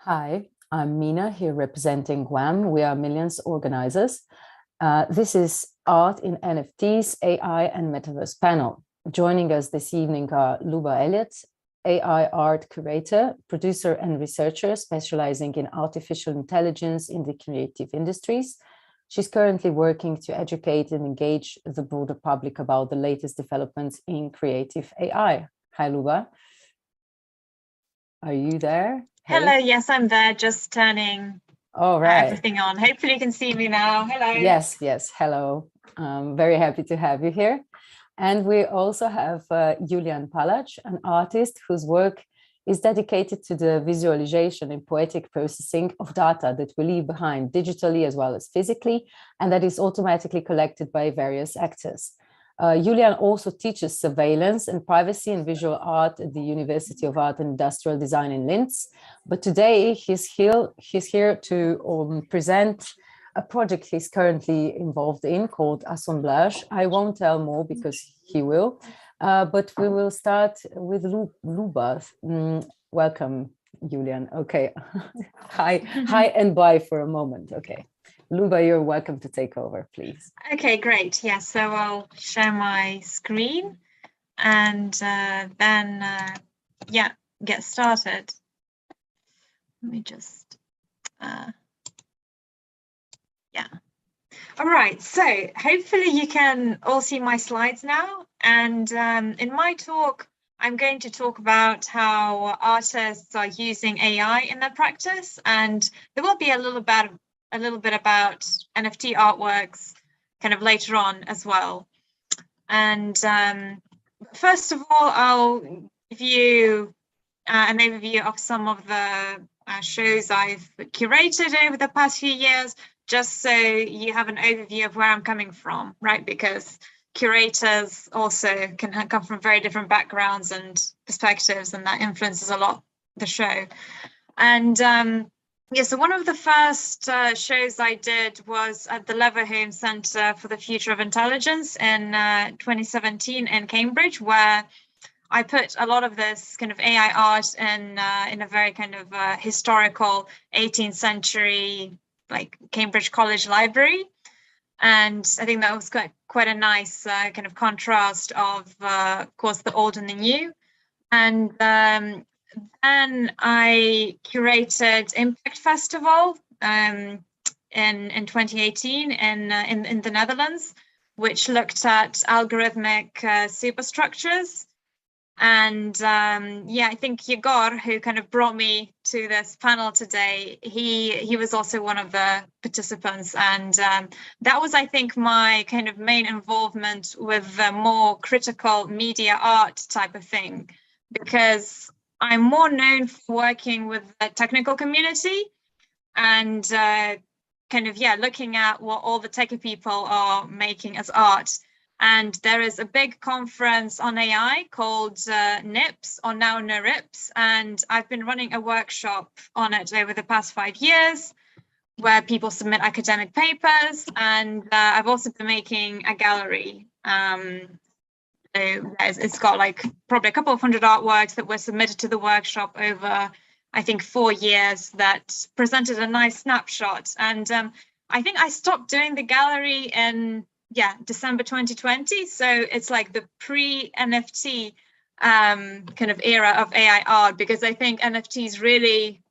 Hi, I'm Mina here representing GWAM. We are Millions organizers. This is Art in NFTs, AI and Metaverse panel. Joining us this evening are Luba Elliott, AI art curator, producer and researcher specializing in artificial intelligence in the creative industries. She's currently working to educate and engage the broader public about the latest developments in creative AI. Hi, Luba. Are you there? Hello, yes, I'm there, just turning everything on. Hopefully you can see me now. Hello. Yes, hello. Very happy to have you here. And we also have Julian Palach, an artist whose work is dedicated to the visualization and poetic processing of data that we leave behind digitally as well as physically, and that is automatically collected by various actors. Julian also teaches surveillance and privacy and visual art at the University of Art and Industrial Design in Linz. But today he's here to present a project he's currently involved in called Assemblage. I won't tell more because he will, but we will start with Luba. Welcome, Julian. Okay, hi and bye for a moment. Okay. Luba, you're welcome to take over, please. Okay, great. Yeah, so I'll share my screen and then get started. Let me just, All right, so hopefully you can all see my slides now. And in my talk, I'm going to talk about how artists are using AI in their practice, and there will be a little bit about NFT artworks kind of later on as well. And first of all, I'll give you an overview of some of the shows I've curated over the past few years, just so you have an overview of where I'm coming from, right? Because curators also can come from very different backgrounds and perspectives, and that influences a lot the show. And so one of the first shows I did was at the Leverhulme Centre for the Future of Intelligence in 2017 in Cambridge, where I put a lot of this kind of AI art in a very kind of historical 18th century, like Cambridge College Library. And I think that was quite a nice kind of contrast of course, the old and the new. And then I curated Impact Festival in 2018 in the Netherlands, which looked at algorithmic superstructures. And I think Igor, who kind of brought me to this panel today, he was also one of the participants. And that was, I think, my kind of main involvement with the more critical media art type of thing, because I'm more known for working with the technical community and looking at what all the techie people are making as art. And there is a big conference on AI called NIPS, or now NeurIPS, and I've been running a workshop on it over the past 5 years, where people submit academic papers, and I've also been making a gallery. It's got like probably a couple of hundred artworks that were submitted to the workshop over, I think, 4 years, that presented a nice snapshot. And I think I stopped doing the gallery in December 2020. So it's like the pre-NFT kind of era of AI art, because I think NFTs really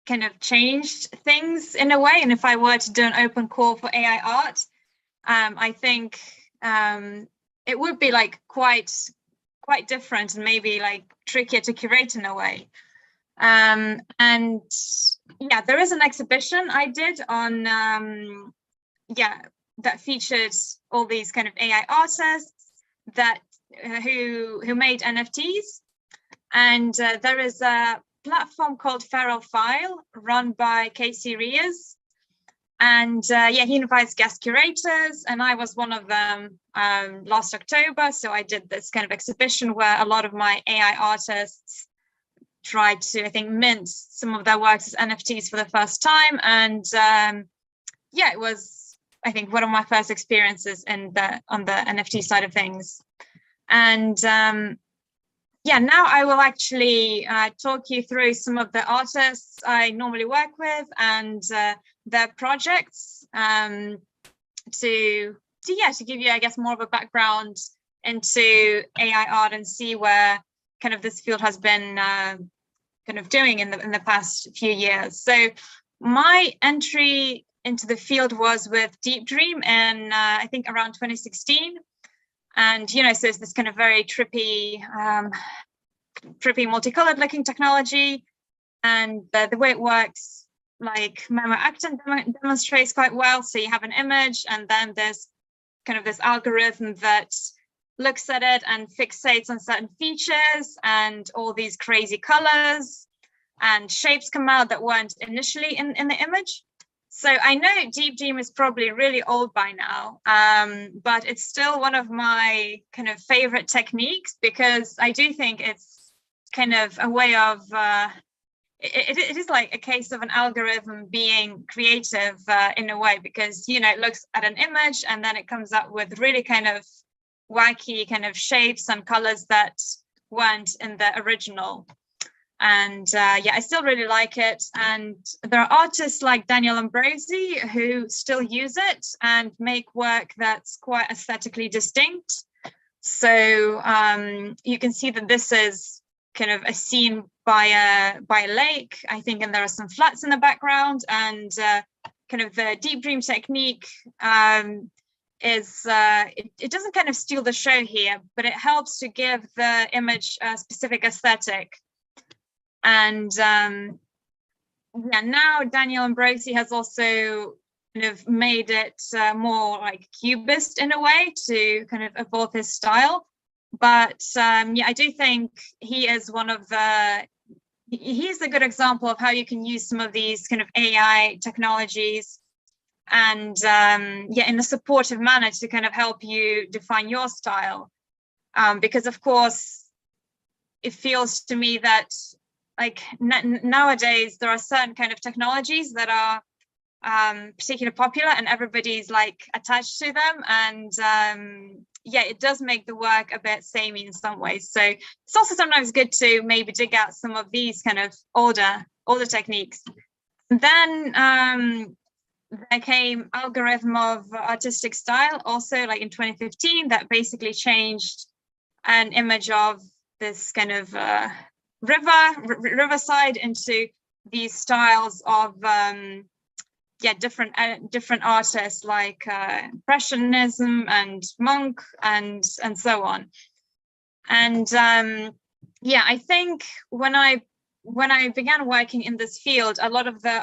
kind of changed things in a way. And if I were to do an open call for AI art, I think it would be like quite different and maybe like trickier to curate in a way. And there is an exhibition I did on that featured all these kind of AI artists that who made NFTs. And there is a platform called Feral File run by Casey Rias. And he invites guest curators, and I was one of them last October. So I did this kind of exhibition where a lot of my AI artists tried to, I think, mint some of their works as NFTs for the first time. And it was, I think, one of my first experiences on the NFT side of things. And yeah, now I will actually talk you through some of the artists I normally work with and their projects to give you, I guess, more of a background into AI art and see where kind of this field has been kind of doing in the past few years. So my entry into the field was with Deep Dream in I think around 2016. And, so it's this kind of very trippy, multicolored looking technology. And the way it works, like Memo Acton demonstrates quite well. So you have an image, and then there's kind of this algorithm that looks at it and fixates on certain features, and all these crazy colors and shapes come out that weren't initially in the image. So I know Deep Dream is probably really old by now, but it's still one of my kind of favorite techniques, because I do think it's kind of a way of, it is like a case of an algorithm being creative in a way, because, it looks at an image and then it comes up with really kind of wacky kind of shapes and colors that weren't in the original. And I still really like it. And there are artists like Daniel Ambrosi who still use it and make work that's quite aesthetically distinct. So you can see that this is kind of a scene by a lake, I think, and there are some flats in the background. And kind of the Deep Dream technique is it doesn't kind of steal the show here, but it helps to give the image a specific aesthetic. And now Daniel Ambrosi has also kind of made it more like cubist in a way to kind of evolve his style. But I do think he is he's a good example of how you can use some of these kind of AI technologies and in a supportive manner to kind of help you define your style. Because of course, it feels to me that like nowadays there are certain kind of technologies that are particularly popular and everybody's like attached to them, and it does make the work a bit samey in some ways. So it's also sometimes good to maybe dig out some of these kind of older techniques. And then there came algorithm of artistic style also, like in 2015, that basically changed an image of this kind of riverside into these styles of different artists like Impressionism and Monk and so on. And I think when I began working in this field, a lot of the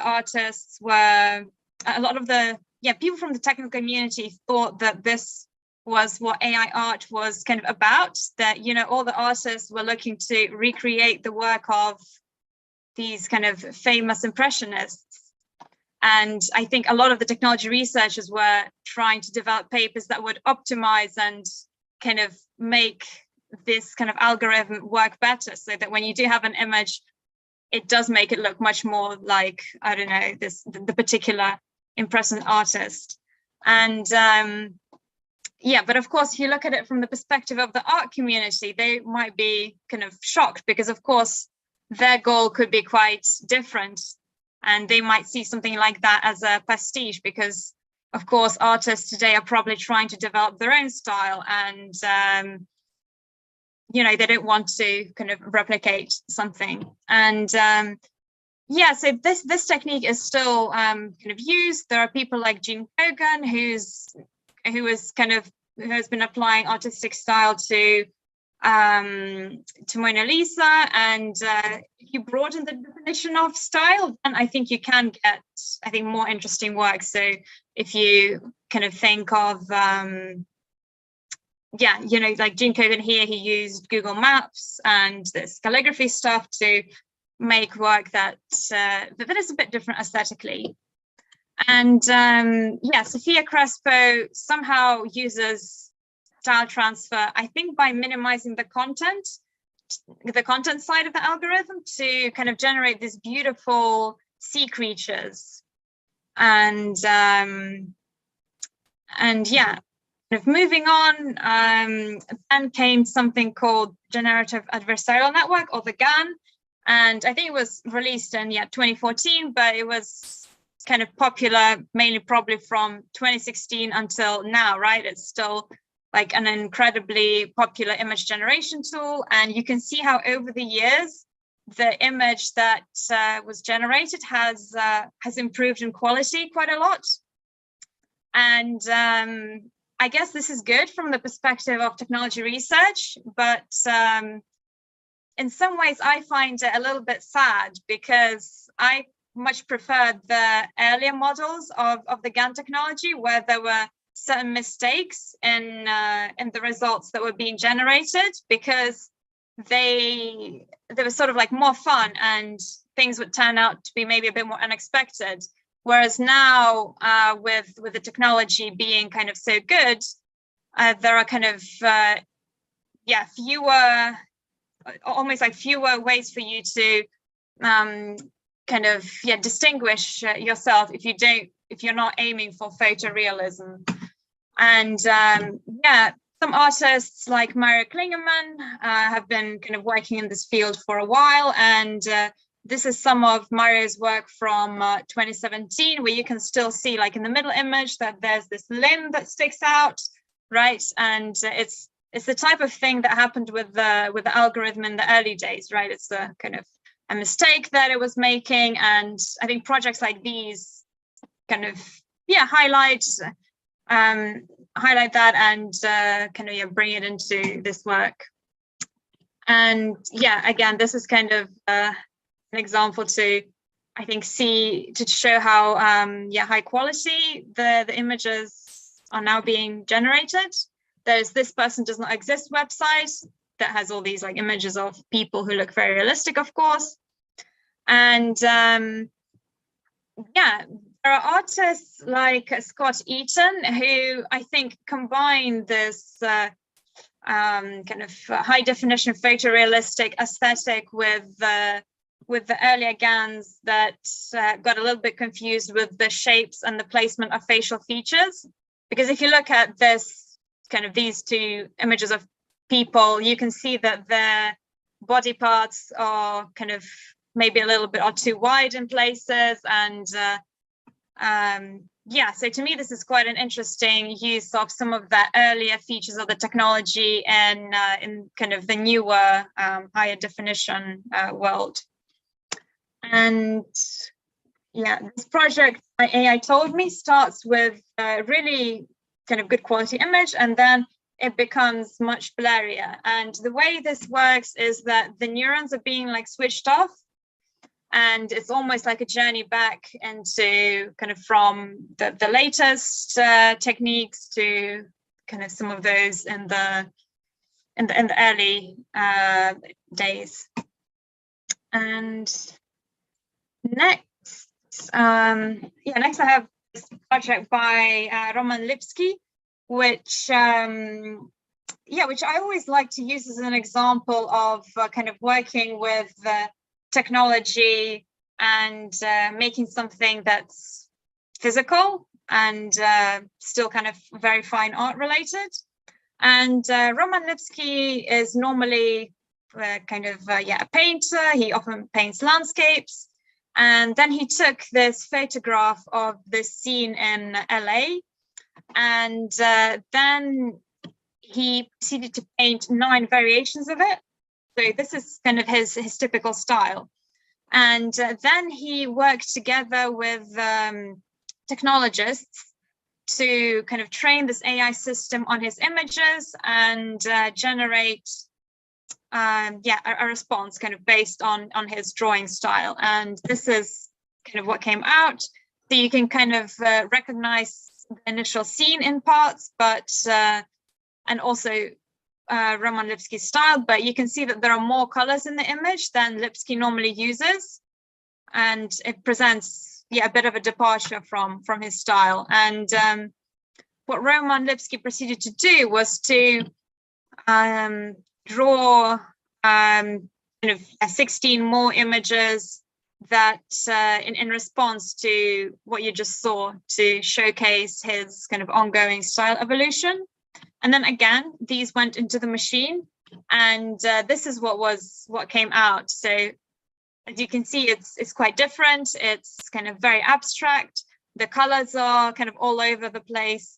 people from the technical community thought that this was what AI art was kind of about, that, all the artists were looking to recreate the work of these kind of famous Impressionists. And I think a lot of the technology researchers were trying to develop papers that would optimize and kind of make this kind of algorithm work better, so that when you do have an image, it does make it look much more like, I don't know, the particular Impressionist artist. And but of course, if you look at it from the perspective of the art community, they might be kind of shocked, because of course their goal could be quite different, and they might see something like that as a pastiche, because of course artists today are probably trying to develop their own style, and they don't want to kind of replicate something. And so this technique is still kind of used. There are people like Gene Kogan, who has been applying artistic style to Mona Lisa, and you broaden the definition of style, and I think you can get, more interesting work. So if you kind of think of like Gene Kogan here, he used Google Maps and this calligraphy stuff to make work that is a bit different aesthetically. And Sophia Crespo somehow uses style transfer, I think, by minimizing the content side of the algorithm to kind of generate these beautiful sea creatures. And moving on, then came something called Generative Adversarial Network, or the GAN, and I think it was released in 2014, but it was kind of popular mainly probably from 2016 until now, right? It's still like an incredibly popular image generation tool, and you can see how over the years the image that was generated has improved in quality quite a lot. And I guess this is good from the perspective of technology research, but in some ways I find it a little bit sad, because I much preferred the earlier models of the GAN technology, where there were certain mistakes in the results that were being generated, because they were sort of like more fun and things would turn out to be maybe a bit more unexpected. Whereas now, with the technology being kind of so good, there are kind of fewer ways for you to distinguish yourself if you're not aiming for photorealism. And some artists like Mario Klingemann have been kind of working in this field for a while, and this is some of Mario's work from 2017, where you can still see, like in the middle image, that there's this limb that sticks out, right? And it's the type of thing that happened with the algorithm in the early days, right? It's a kind of a mistake that it was making, and I think projects like these kind of highlight that and bring it into this work. And again, this is kind of an example to, I think, to show how high quality the images are now being generated. There's this person does not exist website that has all these like images of people who look very realistic, of course. And there are artists like Scott Eaton, who I think combine this kind of high definition photorealistic aesthetic with the earlier GANs that got a little bit confused with the shapes and the placement of facial features. Because if you look at these two images of people, you can see that their body parts are kind of maybe a little bit or too wide in places. And so to me, this is quite an interesting use of some of the earlier features of the technology and in kind of the newer higher definition world. And this project by AI Told Me starts with a really kind of good quality image, and then it becomes much blurrier. And the way this works is that the neurons are being like switched off, and it's almost like a journey back into kind of from the latest techniques to kind of some of those in the early days. And next I have this project by Roman Lipski, which I always like to use as an example of kind of working with technology and making something that's physical and still kind of very fine art related. And Roman Lipski is normally a painter. He often paints landscapes. And then he took this photograph of this scene in LA, and then he proceeded to paint 9 variations of it. So this is kind of his typical style. And then he worked together with technologists to kind of train this AI system on his images and generate a response kind of based on his drawing style. And this is kind of what came out. So you can kind of recognize the initial scene in parts, but and also Roman Lipski's style, but you can see that there are more colors in the image than Lipski normally uses, and it presents a bit of a departure from his style. And what Roman Lipski proceeded to do was to draw 16 more images that in response to what you just saw, to showcase his kind of ongoing style evolution. And then again, these went into the machine, and this is what came out. So as you can see, it's quite different. It's kind of very abstract. The colors are kind of all over the place.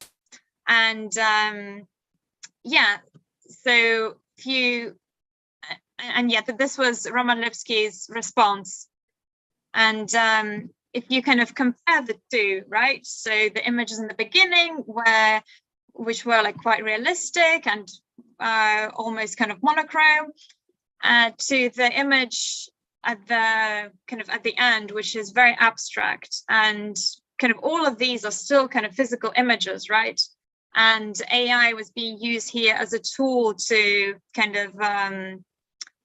And yeah, so this was Roman Lipski's response. And if you kind of compare the two, right? So the images in the beginning which were like quite realistic and almost kind of monochrome, to the image at the end, which is very abstract, and kind of all of these are still kind of physical images, right? And AI was being used here as a tool to kind of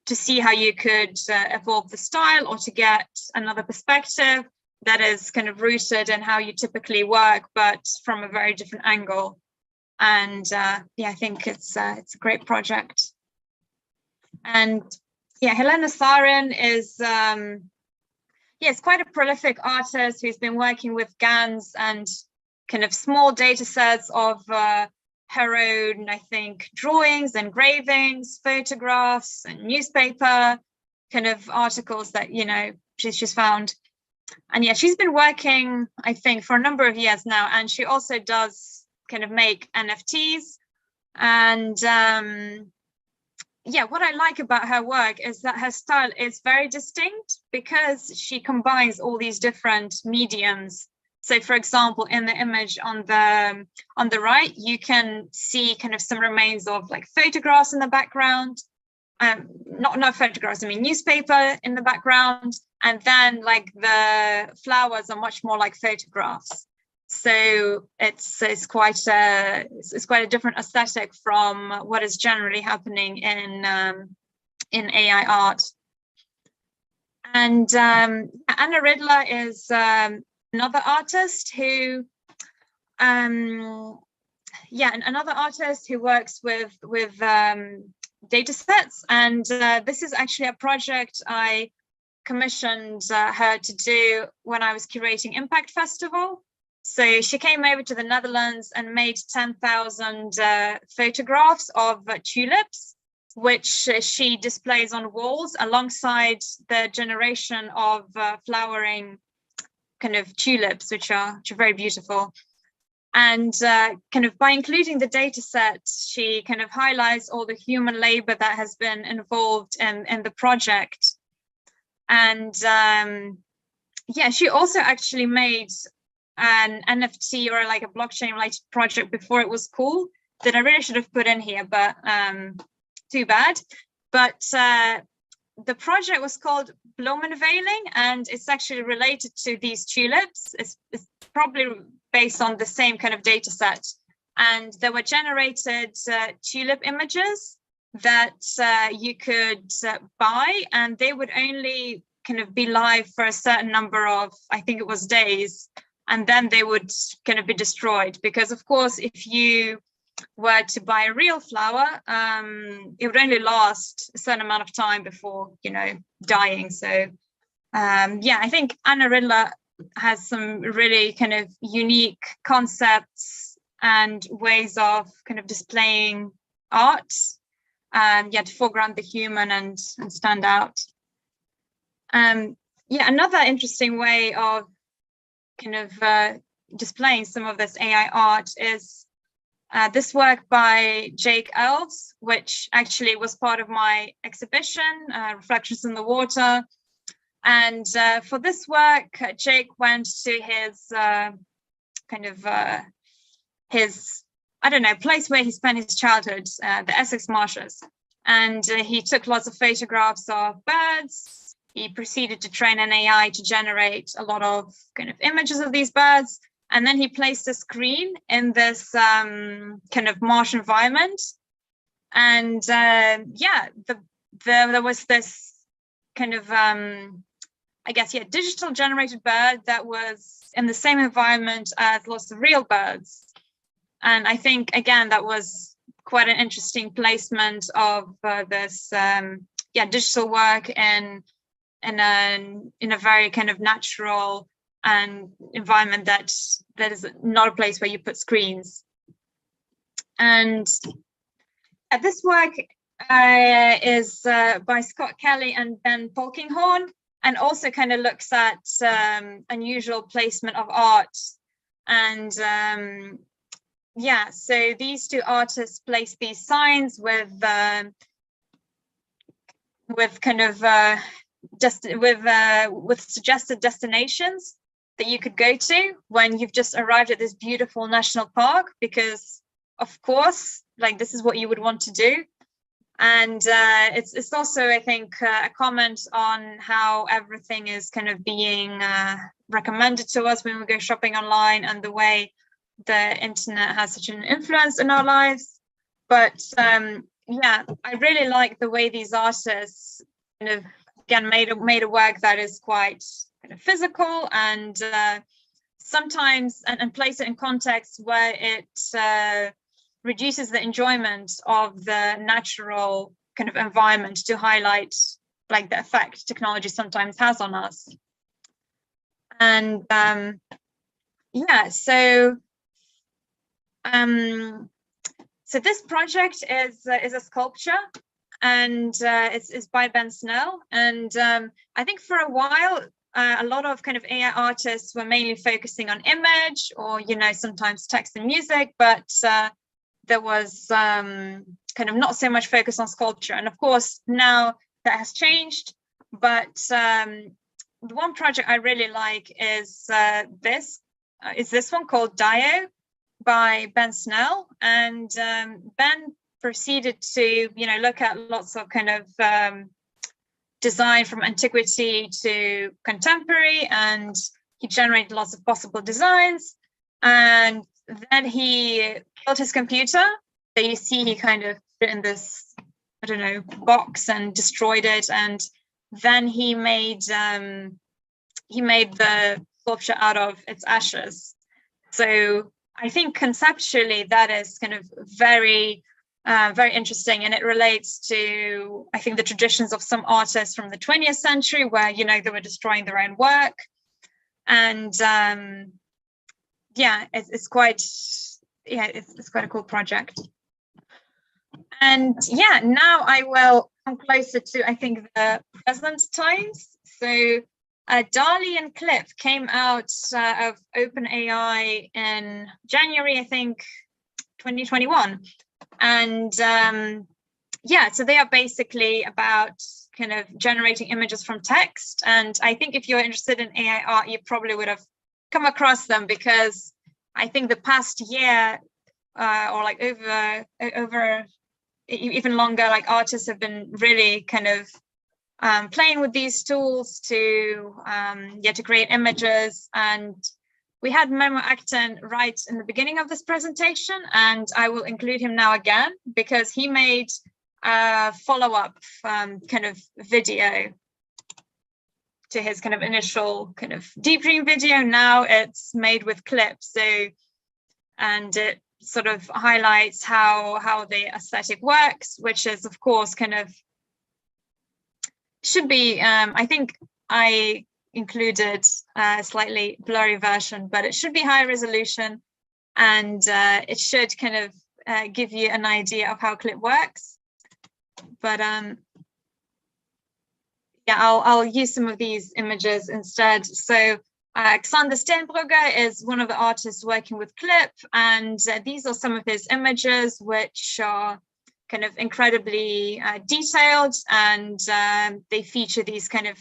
to see how you could evolve the style, or to get another perspective that is kind of rooted in how you typically work, but from a very different angle. And yeah, I think it's a great project. And yeah, Helena Sarin is quite a prolific artist who's been working with GANs and kind of small data sets of her own, I think, drawings, engravings, photographs, and newspaper kind of articles that, you know, she's found. And yeah, she's been working, I think, for a number of years now, and she also does kind of make NFTs. And yeah, what I like about her work is that her style is very distinct, because she combines all these different mediums. So for example, in the image on the right, you can see kind of some remains of like photographs in the background. Not photographs, I mean newspaper in the background. And then like the flowers are much more like photographs. So it's quite a different aesthetic from what is generally happening in AI art. And Anna Ridler is another artist who works with data sets. And this is actually a project I commissioned her to do when I was curating Impact Festival. So she came over to the Netherlands and made 10,000 photographs of tulips, which she displays on walls alongside the generation of flowering kind of tulips, which are very beautiful. And kind of by including the data set, she kind of highlights all the human labor that has been involved in the project. And yeah, she also actually made an NFT, or like a blockchain related project, before it was cool, that I really should have put in here, but too bad. But the project was called Bloemenveiling, and it's actually related to these tulips. It's probably based on the same kind of data set. And there were generated tulip images that you could buy, and they would only kind of be live for a certain number of, I think it was days, and then they would kind of be destroyed. Because of course, if you were to buy a real flower, it would only last a certain amount of time before, you know, dying. So yeah, I think Anna Ridler has some really kind of unique concepts and ways of kind of displaying art, to foreground the human and stand out. Yeah, another interesting way of kind of displaying some of this AI art is this work by Jake Elves, which actually was part of my exhibition, Reflections in the Water. And for this work, Jake went to his his, I don't know, place where he spent his childhood, the Essex marshes. And he took lots of photographs of birds. He proceeded to train an AI to generate a lot of kind of images of these birds. And then he placed a screen in this kind of marsh environment. And yeah, there was this kind of, I guess, yeah, digital generated bird that was in the same environment as lots of real birds. And I think, again, that was quite an interesting placement of this, yeah, digital work in a very kind of natural and environment that is not a place where you put screens. And this work is by Scott Kelly and Ben Polkinghorne, and also kind of looks at unusual placement of art. And yeah, so these two artists place these signs with kind of with suggested destinations that you could go to when you've just arrived at this beautiful national park, because of course, like, this is what you would want to do. And it's also, I think, a comment on how everything is kind of being recommended to us when we go shopping online, and the way the internet has such an influence in our lives. But yeah, I really like the way these artists kind of, again, made a work that is quite kind of physical, and sometimes and place it in context where it reduces the enjoyment of the natural kind of environment to highlight like the effect technology sometimes has on us. And yeah, so this project is a sculpture, and it's by Ben Snell. And I think for a while, a lot of kind of AI artists were mainly focusing on image, or, you know, sometimes text and music, but there was kind of not so much focus on sculpture. And of course, now that has changed. But the one project I really like is this one called Dio by Ben Snell. And Ben proceeded to, you know, look at lots of kind of design from antiquity to contemporary, and he generated lots of possible designs. And then he built his computer. So you see he kind of put in this, I don't know, box and destroyed it. And then he made the sculpture out of its ashes. So I think conceptually that is kind of very interesting, and it relates to, I think, the traditions of some artists from the 20th century where, you know, they were destroying their own work. And yeah, it's quite a cool project. And yeah, now I will come closer to, I think, the present times. So DALL-E and Clip came out of OpenAI in January, I think, 2021. And yeah, so they are basically about kind of generating images from text. And I think if you're interested in AI art, you probably would have come across them, because I think the past year or like over even longer, like, artists have been really kind of playing with these tools to create images. And we had Memo Acton right in the beginning of this presentation, and I will include him now again because he made a follow-up kind of video to his kind of initial kind of deep dream video. Now it's made with clips. So, and it sort of highlights how the aesthetic works, which is, of course, kind of should be, I think I included a slightly blurry version, but it should be high resolution, and it should kind of give you an idea of how clip works. But yeah, I'll use some of these images instead. So Xander Steenbrugge is one of the artists working with clip, and these are some of his images, which are kind of incredibly detailed, and they feature these kind of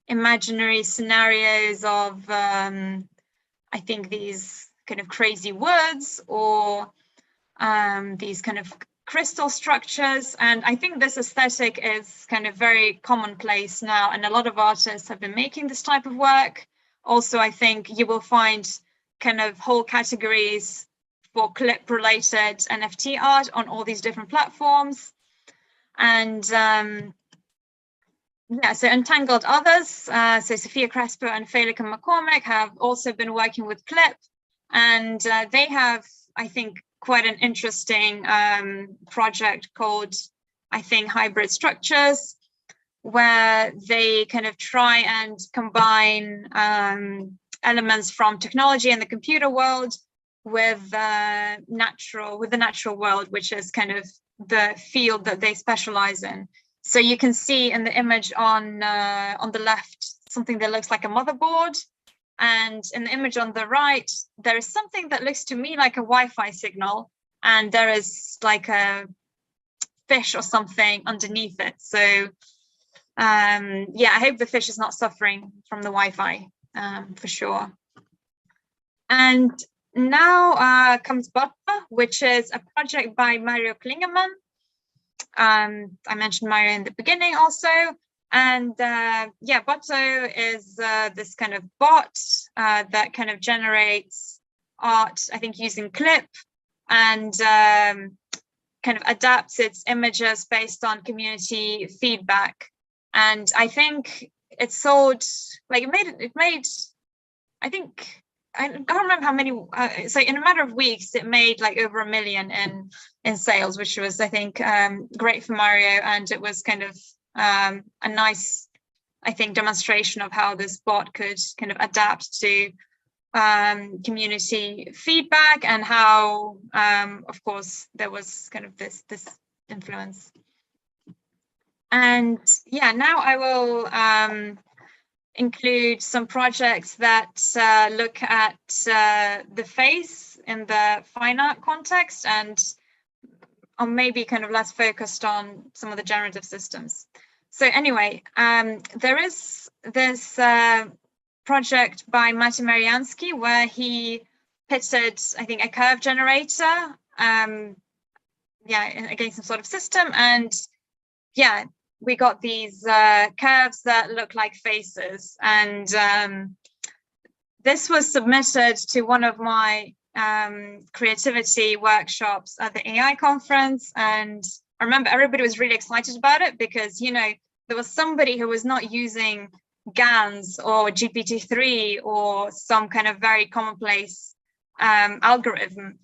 imaginary scenarios of I think these kind of crazy woods, or these kind of crystal structures. And I think this aesthetic is kind of very commonplace now, and a lot of artists have been making this type of work. Also, I think you will find kind of whole categories for clip related NFT art on all these different platforms. And yeah, so Entangled Others, so Sophia Crespo and Felix McCormick have also been working with clip, and they have, I think, quite an interesting project called, I think, Hybrid Structures, where they kind of try and combine elements from technology and the computer world with the natural world, which is kind of the field that they specialize in. So you can see in the image on the left something that looks like a motherboard, and in the image on the right there is something that looks to me like a Wi-Fi signal, and there is like a fish or something underneath it. So yeah, I hope the fish is not suffering from the Wi-Fi for sure. And now comes Botta, which is a project by Mario Klingemann. I mentioned Mario in the beginning also. And yeah, Botta is this kind of bot that kind of generates art, I think using Clip, and kind of adapts its images based on community feedback. And I think it sold, like it made, I think, I can't remember how many, so in a matter of weeks, it made like over 1 million in sales, which was, I think, great for Mario. And it was kind of a nice, I think, demonstration of how this bot could kind of adapt to community feedback, and how, of course, there was kind of this influence. And yeah, now I will include some projects that look at the face in the fine art context, and are maybe kind of less focused on some of the generative systems. So anyway, there is this project by Maciej Mariański where he pitted, I think, a curve generator, yeah, against some sort of system, and yeah, we got these curves that look like faces. And this was submitted to one of my creativity workshops at the AI conference, and I remember everybody was really excited about it because, you know, there was somebody who was not using GANs or GPT-3 or some kind of very commonplace algorithm.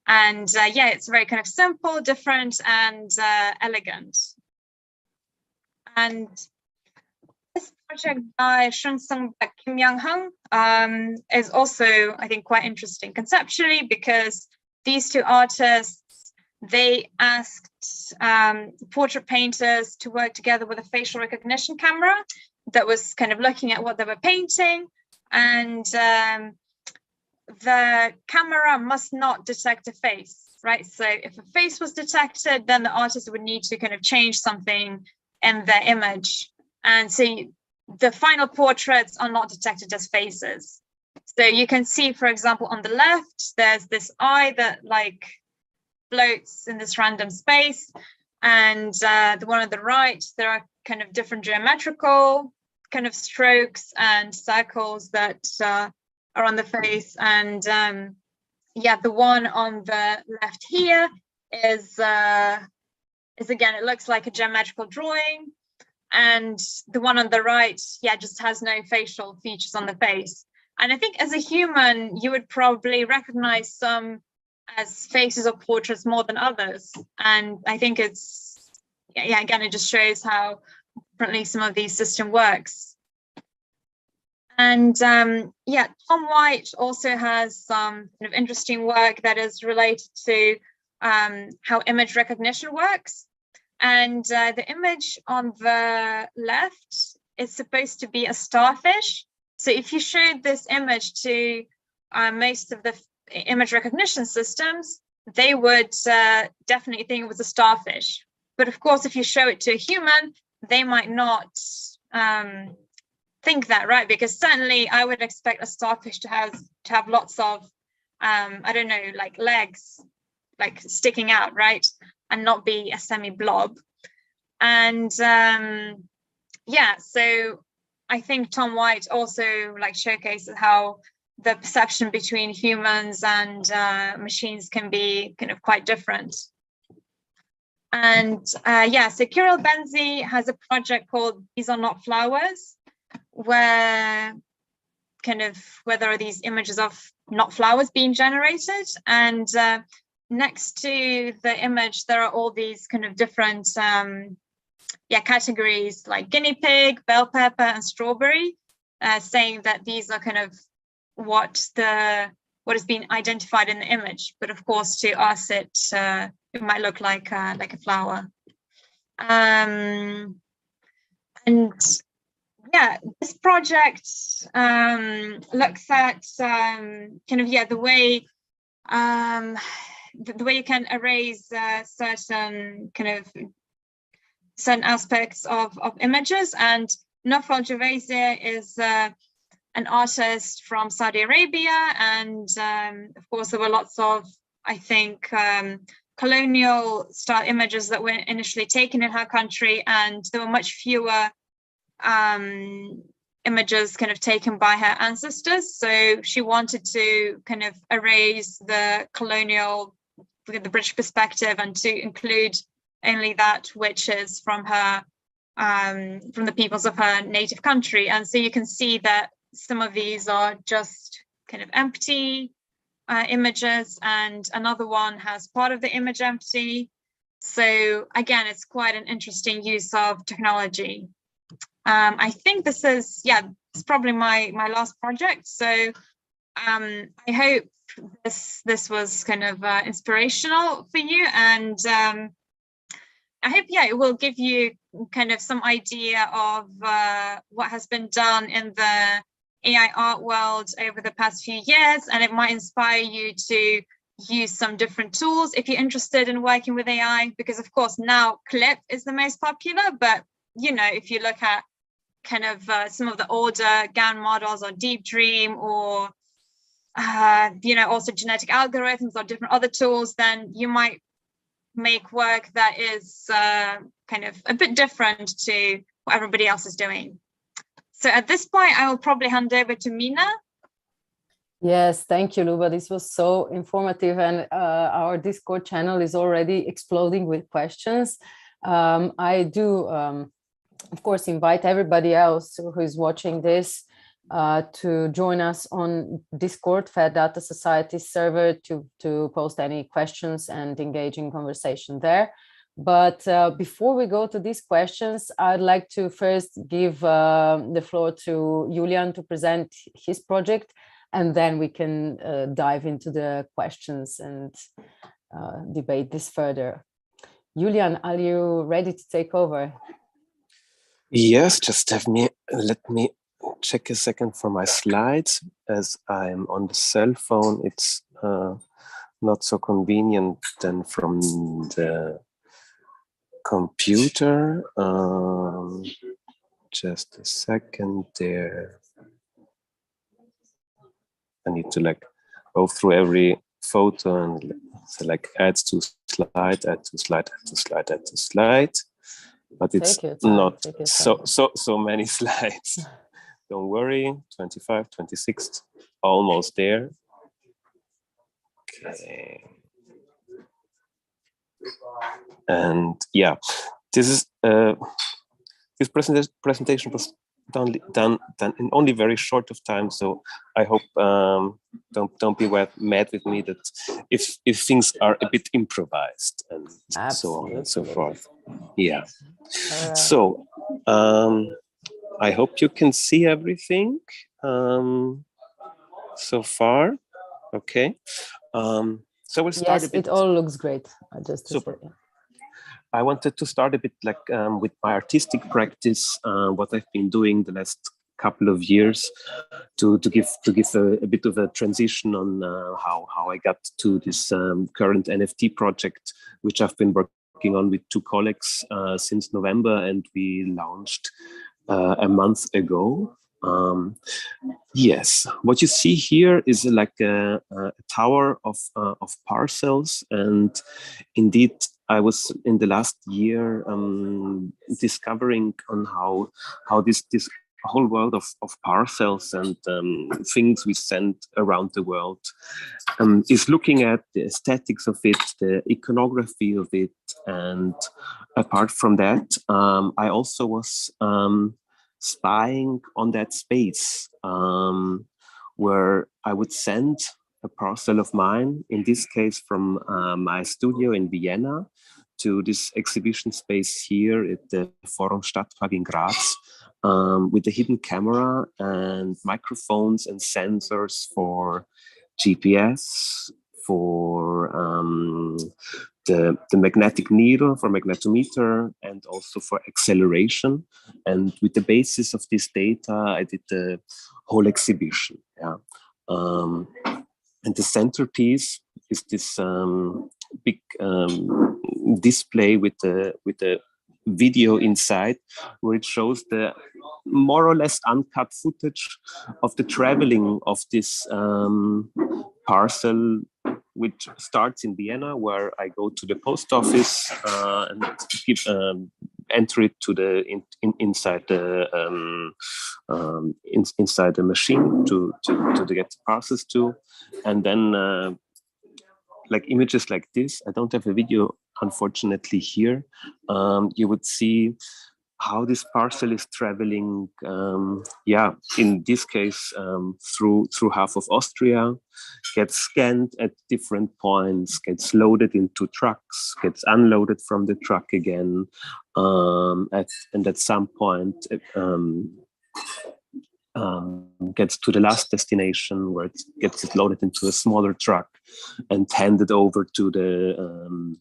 And yeah, it's very kind of simple, different, and elegant. And this project by Shun Sung Baek Kim Young Hung is also, I think, quite interesting conceptually, because these two artists, they asked portrait painters to work together with a facial recognition camera that was kind of looking at what they were painting. And the camera must not detect a face, right? So if a face was detected, then the artist would need to kind of change something in the image. And so the final portraits are not detected as faces. So you can see, for example, on the left, there's this eye that like floats in this random space. And the one on the right, there are kind of different geometrical kind of strokes and circles that are on the face. And yeah, the one on the left here is again, it looks like a geometrical drawing. And the one on the right, yeah, just has no facial features on the face. And I think as a human, you would probably recognize some as faces or portraits more than others. And I think it's, yeah, again, it just shows how differently some of these system works. And yeah, Tom White also has some kind of interesting work that is related to how image recognition works. And the image on the left is supposed to be a starfish. So if you showed this image to most of the image recognition systems, they would definitely think it was a starfish. But of course, if you show it to a human, they might not think that, right? Because certainly I would expect a starfish to have lots of, I don't know, like legs, like sticking out, right? And not be a semi-blob. And yeah, so I think Tom White also like showcases how the perception between humans and machines can be kind of quite different. And yeah, so Kirill Benzi has a project called These Are Not Flowers, where there are these images of not flowers being generated. And next to the image, there are all these kind of different categories like guinea pig, bell pepper, and strawberry, saying that these are kind of what the what has been identified in the image. But of course, to us, it might look like a flower. And yeah, this project looks at the way you can erase certain aspects of images. And Nofal Javazir is an artist from Saudi Arabia, and of course there were lots of, I think, colonial style images that were initially taken in her country, and there were much fewer images kind of taken by her ancestors. So she wanted to kind of erase the colonial, the British perspective, and to include only that which is from her, from the peoples of her native country. And so you can see that some of these are just kind of empty images, and another one has part of the image empty. So again, it's quite an interesting use of technology. I think this is, it's probably my last project. So I hope this was kind of inspirational for you, and I hope, it will give you kind of some idea of what has been done in the AI art world over the past few years, and it might inspire you to use some different tools if you're interested in working with AI, because of course now Clip is the most popular, but if you look at kind of some of the older GAN models, or Deep Dream, or also genetic algorithms or different other tools, then you might make work that is kind of a bit different to what everybody else is doing. So at this point, I will probably hand over to Mina. Yes, thank you, Luba. This was so informative, and our Discord channel is already exploding with questions. I do, of course, invite everybody else who is watching this to join us on Discord, Fair Data Society server, to post any questions and engage in conversation there. But before we go to these questions, I'd like to first give the floor to Julian to present his project, and then we can dive into the questions and debate this further. Julian, are you ready to take over? Yes, just let me check a second for my slides. As I'm on the cell phone, it's not so convenient than from the computer. Just a second there. I need to go through every photo and select add to slide, add to slide, add to slide, add to slide. But it's not so many slides. Don't worry, 25, 26, almost there. Okay. And this is this presentation was done in only very short of time, so I hope don't be mad with me that if things are a bit improvised and so on and so forth. Yeah. So I hope you can see everything so far. Okay. So we'll start. Yes, it all looks great. Super. I wanted to start a bit with my artistic practice, what I've been doing the last couple of years, to give a bit of a transition on how I got to this current NFT project, which I've been working on with two colleagues since November, and we launched a month ago. Yes, what you see here is like a tower of parcels, and indeed I was in the last year discovering on how this whole world of parcels and things we send around the world is looking at the aesthetics of it, the iconography of it, and apart from that, I also was spying on that space where I would send a parcel of mine, in this case from my studio in Vienna, to this exhibition space here at the Forum Stadtpark in Graz, with a hidden camera and microphones and sensors for GPS, for the magnetic needle, for magnetometer, and also for acceleration. And with the basis of this data, I did the whole exhibition. Yeah. And the centerpiece is this big display with the video inside, where it shows the more or less uncut footage of the traveling of this parcel, which starts in Vienna, where I go to the post office and enter it to the inside the inside the machine to get the parcels to, and then like images like this. I don't have a video, unfortunately, here. You would see how this parcel is traveling, in this case, through half of Austria, gets scanned at different points, gets loaded into trucks, gets unloaded from the truck again, and at some point gets to the last destination, where it gets loaded into a smaller truck and handed over to the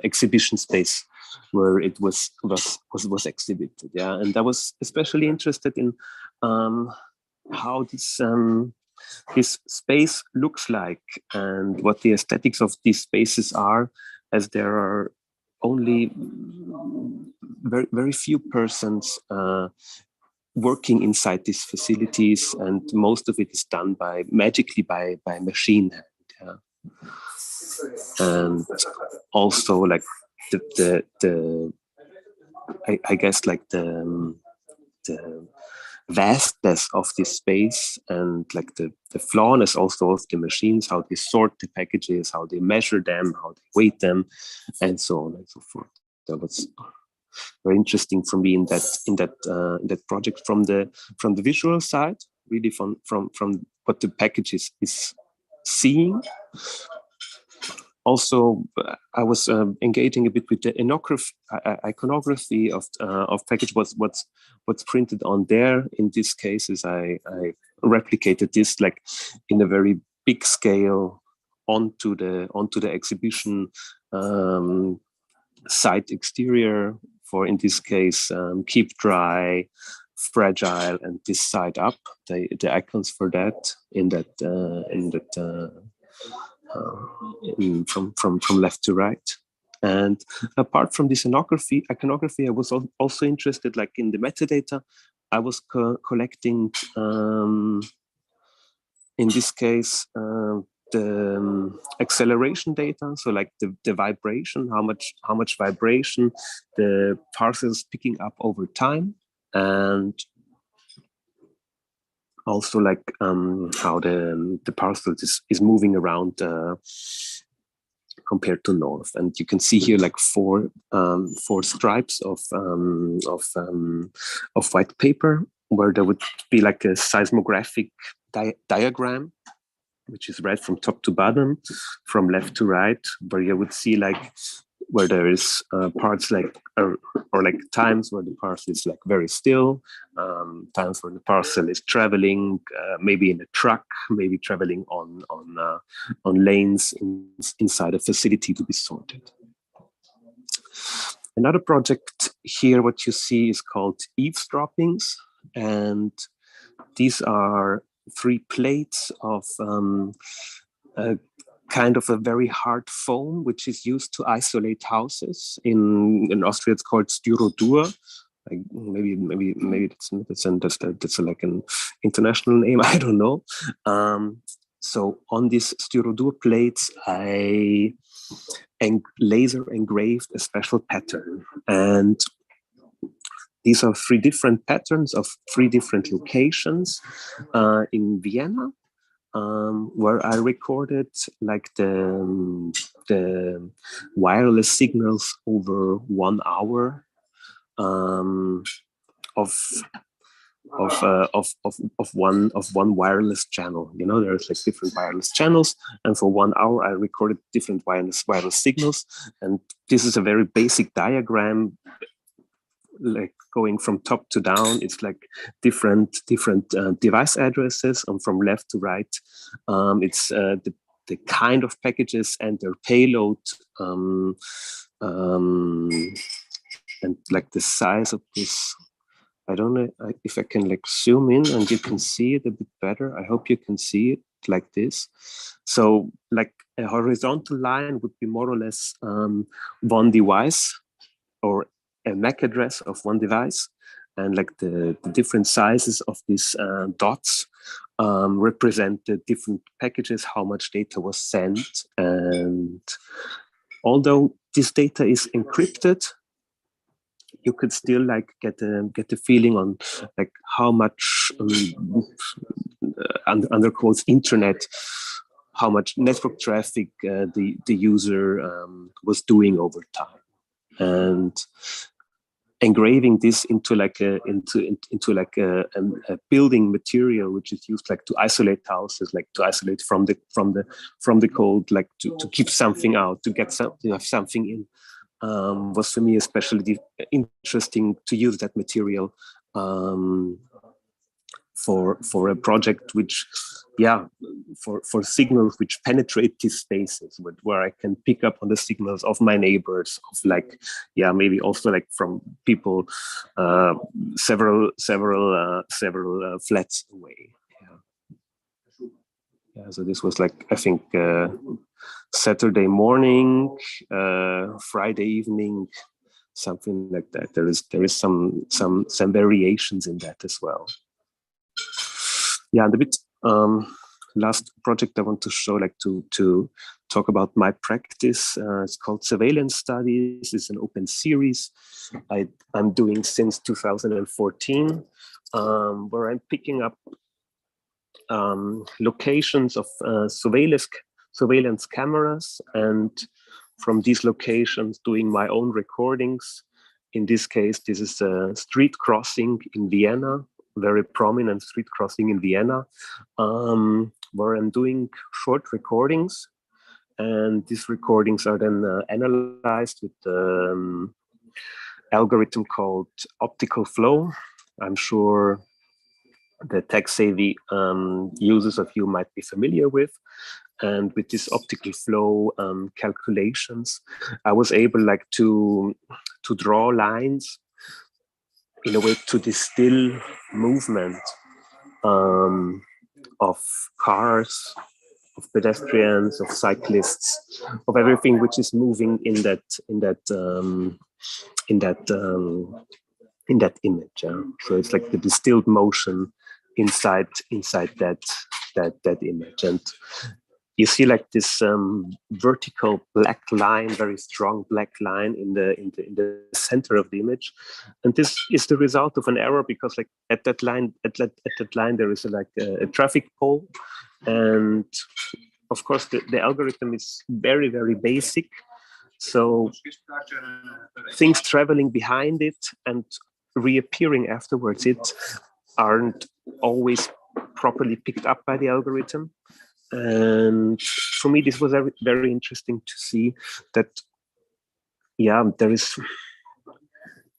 exhibition space where it was exhibited. Yeah, and I was especially interested in how this space looks like and what the aesthetics of these spaces are, as there are only very, very few persons working inside these facilities, and most of it is done magically by machine hand. Yeah. And also, like I guess like the vastness of this space, and like the flawness also of the machines, how they sort the packages, how they measure them, how they weight them, and so on and so forth. That was very interesting for me in that project, from the visual side, really from what the package is seeing. Also, I was engaging a bit with the iconography of package. What's printed on there. In this case, is I replicated this like in a very big scale onto the exhibition site exterior. For, in this case, keep dry, fragile, and this side up. The icons for that from left to right. And apart from this iconography, I was also interested, like in the metadata. I was collecting, in this case, the acceleration data, so like the vibration, how much vibration the parcel is picking up over time, and also like how the parcel is moving around compared to north. And you can see here like four stripes of white paper, where there would be like a seismographic diagram, which is read from top to bottom, from left to right, where you would see like where there is parts like or like times where the parcel is like very still, times where the parcel is traveling, maybe in a truck, maybe traveling on lanes inside a facility to be sorted. Another project here, what you see is called eavesdroppings, and these are 3 plates of a kind of a very hard foam, which is used to isolate houses. In Austria, it's called Styrodur. Like maybe that's like an international name. I don't know. So on these Styrodur plates, I laser engraved a special pattern, and these are 3 different patterns of 3 different locations in Vienna, where I recorded like the wireless signals over 1 hour of one wireless channel. You know, there's like different wireless channels, and for 1 hour I recorded different wireless signals. And this is a very basic diagram, like going from top to down, it's like different device addresses, and from left to right, it's the kind of packages and their payload, and like the size of this. I don't know if I can like zoom in and you can see it a bit better. I hope you can see it like this. So like a horizontal line would be more or less one device, or a MAC address of one device. And like the different sizes of these dots represent the different packages, how much data was sent. And although this data is encrypted, you could still like get the feeling on like how much under quotes internet, how much network traffic the user was doing over time. And engraving this into like a building material, which is used like to isolate houses, like to isolate from the cold, like to keep something out, to get something, have something in. Was for me especially interesting to use that material for a project which, for signals which penetrate these spaces, where I can pick up on the signals of my neighbors, of like, maybe also like from people several flats away. So this was like, I think, Saturday morning, Friday evening, something like that. There is some variations in that as well. And a bit last project I want to show, like to talk about my practice. It's called Surveillance Studies. It's an open series I'm doing since 2014, where I'm picking up locations of surveillance cameras, and from these locations doing my own recordings. In this case, this is a street crossing in Vienna, very prominent street crossing in Vienna, where I'm doing short recordings, and these recordings are then analyzed with the algorithm called optical flow. I'm sure the tech-savvy users of you might be familiar with. And with this optical flow calculations, I was able like to draw lines in a way to distill movement of cars, of pedestrians, of cyclists, of everything which is moving in that image. So it's like the distilled motion inside that image. And you see like this vertical black line, very strong black line in the center of the image, and this is the result of an error, because like at that line there is a traffic pole, and of course the algorithm is very, very basic. So things traveling behind it and reappearing afterwards, it aren't always properly picked up by the algorithm. And for me, this was very interesting to see that, there is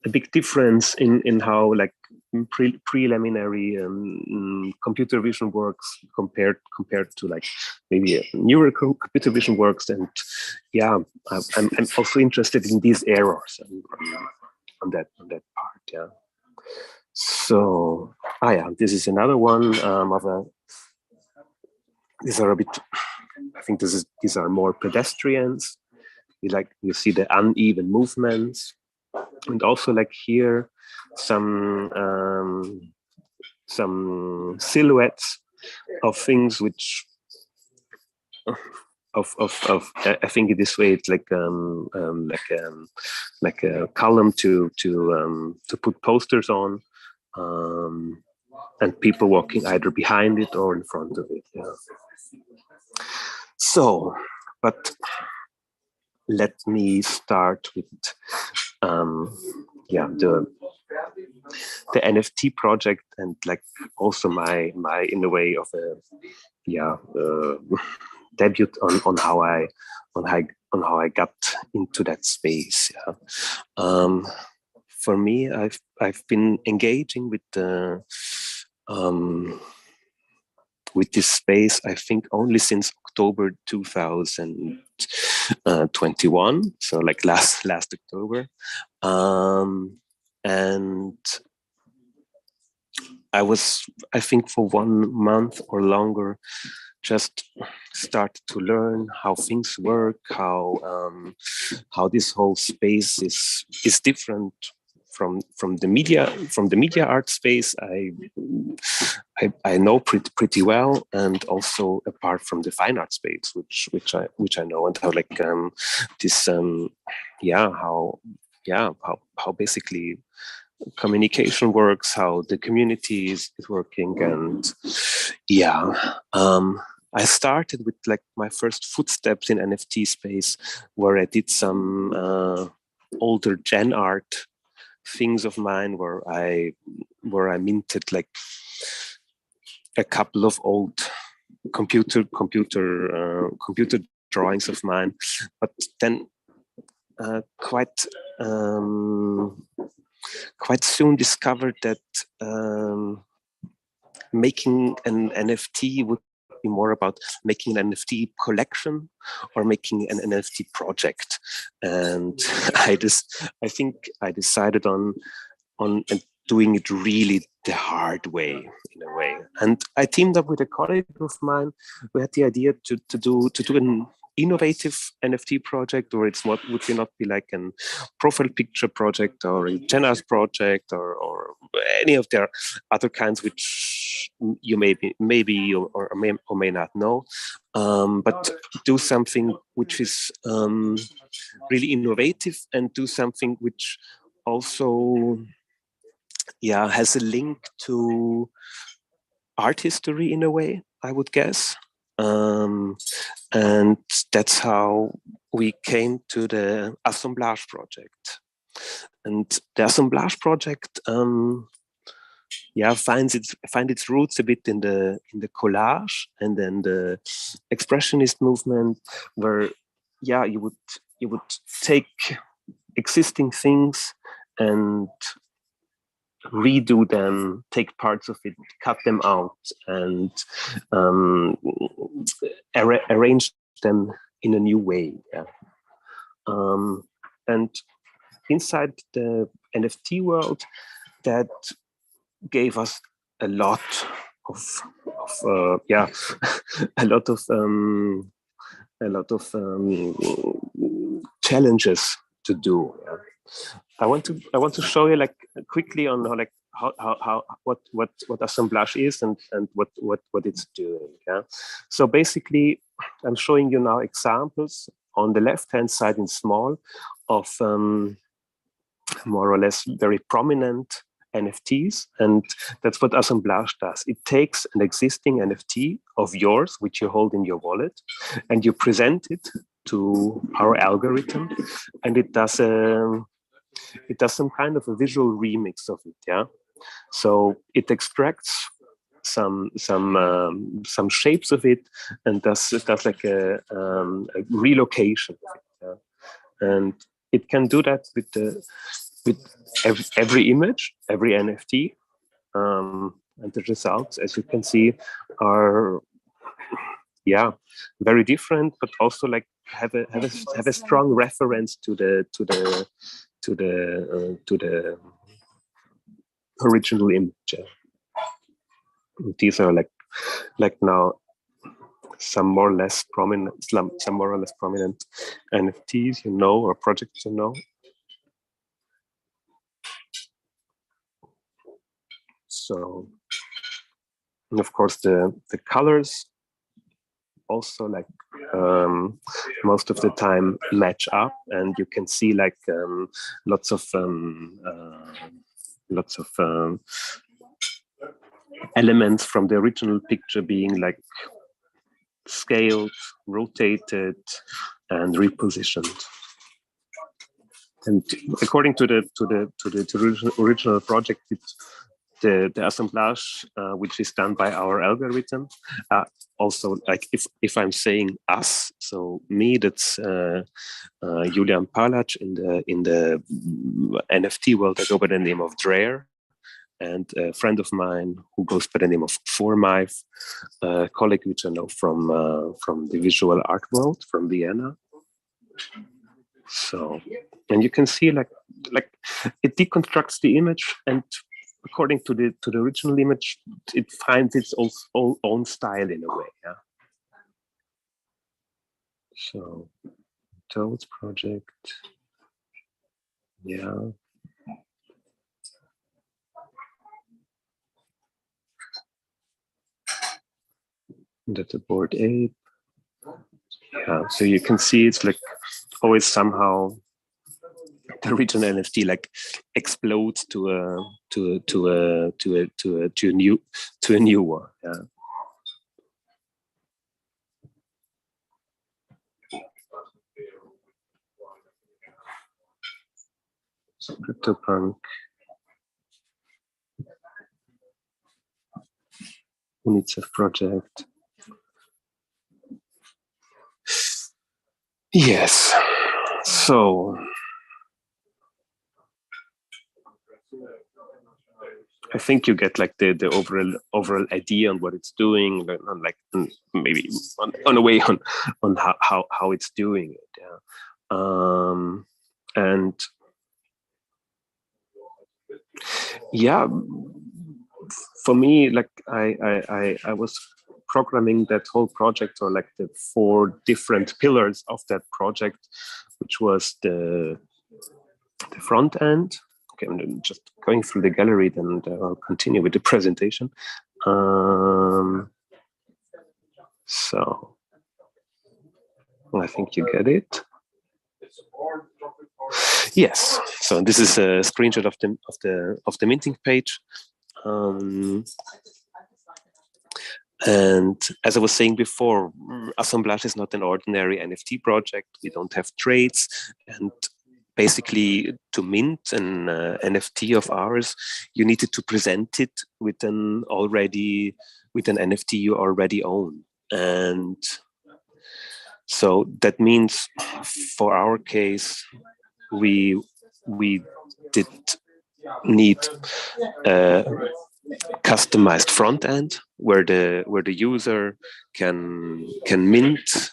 a big difference in how like preliminary computer vision works compared to like maybe neural computer vision works. And I'm also interested in these errors on that part. So this is another one of a. These are a bit. I think these are more pedestrians. You see the uneven movements, and also like here some silhouettes of things which I think this way it's like a column to put posters on, and people walking either behind it or in front of it. So, but let me start with the NFT project, and like also my in a way of a debut on how I got into that space. for me, I've been engaging with this space, I think, only since October 2021, so like last October, and I think for 1 month or longer, just started to learn how things work, how this whole space is different from the media art space I know pretty well, and also apart from the fine art space, which I know, and how like this how basically communication works, how the community is working, and I started with like my first footsteps in NFT space, where I did some older gen art things of mine, where I minted like a couple of old computer drawings of mine, but then quite soon discovered that making an NFT would be more about making an NFT collection or making an NFT project, and I think I decided on doing it really the hard way, in a way. And I teamed up with a colleague of mine. We had the idea to do an innovative NFT project, or would not be like a profile picture project or a Gen art project or any of their other kinds, which you maybe or may not know, but do something which is really innovative, and do something which also has a link to art history in a way, I would guess. And that's how we came to the Assemblage project. And the Assemblage project finds its roots a bit in the collage and then the expressionist movement, where you would take existing things and redo them, take parts of it, cut them out, and arrange them in a new way. And inside the NFT world, that gave us a lot of a lot of challenges to do. I want to show you like quickly on how what assemblage is and what it's doing. So basically, I'm showing you now examples on the left-hand side in small of more or less very prominent NFTs, and that's what assemblage does. It takes an existing NFT of yours, which you hold in your wallet, and you present it to our algorithm, and it does some kind of a visual remix of it. So it extracts some shapes of it and does like a relocation of it. And it can do that with every image, every NFT, and the results, as you can see, are very different, but also like have a strong reference to the original image. These are like now some more or less prominent NFTs, or projects, So, and of course the colors also like most of the time match up, and you can see like lots of elements from the original picture being like scaled, rotated, and repositioned. And according to the original project, the assemblage, which is done by our algorithm. Also, like if I'm saying us, so me, that's Julian Palac in the NFT world. I go by the name of Dreher, and a friend of mine who goes by the name of Formive, a colleague which I know from the visual art world from Vienna. So, and you can see like it deconstructs the image, and according to the original image, it finds its own style in a way. Yeah. So, Toad's project. Yeah. That's a Bored Ape. Yeah. So you can see it's like always somehow the original NFT like explodes to a new one. Yeah. So CryptoPunk. UNICEF project. Yes. So I think you get like the overall idea on what it's doing, like maybe on a way on how it's doing it. Yeah. And yeah, for me, like I was programming that whole project, or like the 4 different pillars of that project, which was the front end. Okay, I'm just going through the gallery, then I'll continue with the presentation. So I think you get it. Yes. So this is a screenshot of the minting page. And as I was saying before, Assemblage is not an ordinary NFT project. We don't have trades, and basically to mint an NFT of ours, you needed to present it with an NFT you already own. And so that means for our case, we did need a customized front end where the user can mint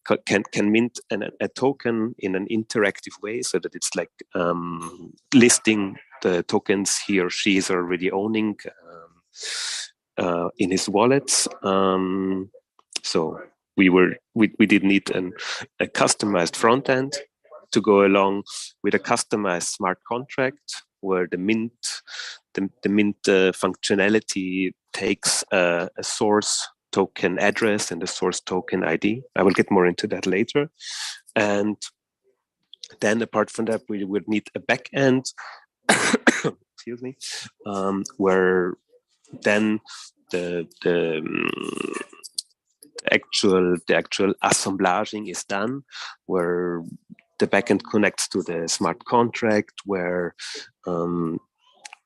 a token in an interactive way, so that it's like listing the tokens he or she is already owning in his wallets. So we did need a customized front end to go along with a customized smart contract, where the mint functionality takes a source token address and a source token ID. I will get more into that later. And then apart from that, we would need a backend, excuse me, where then the actual assemblaging is done, where the backend connects to the smart contract, where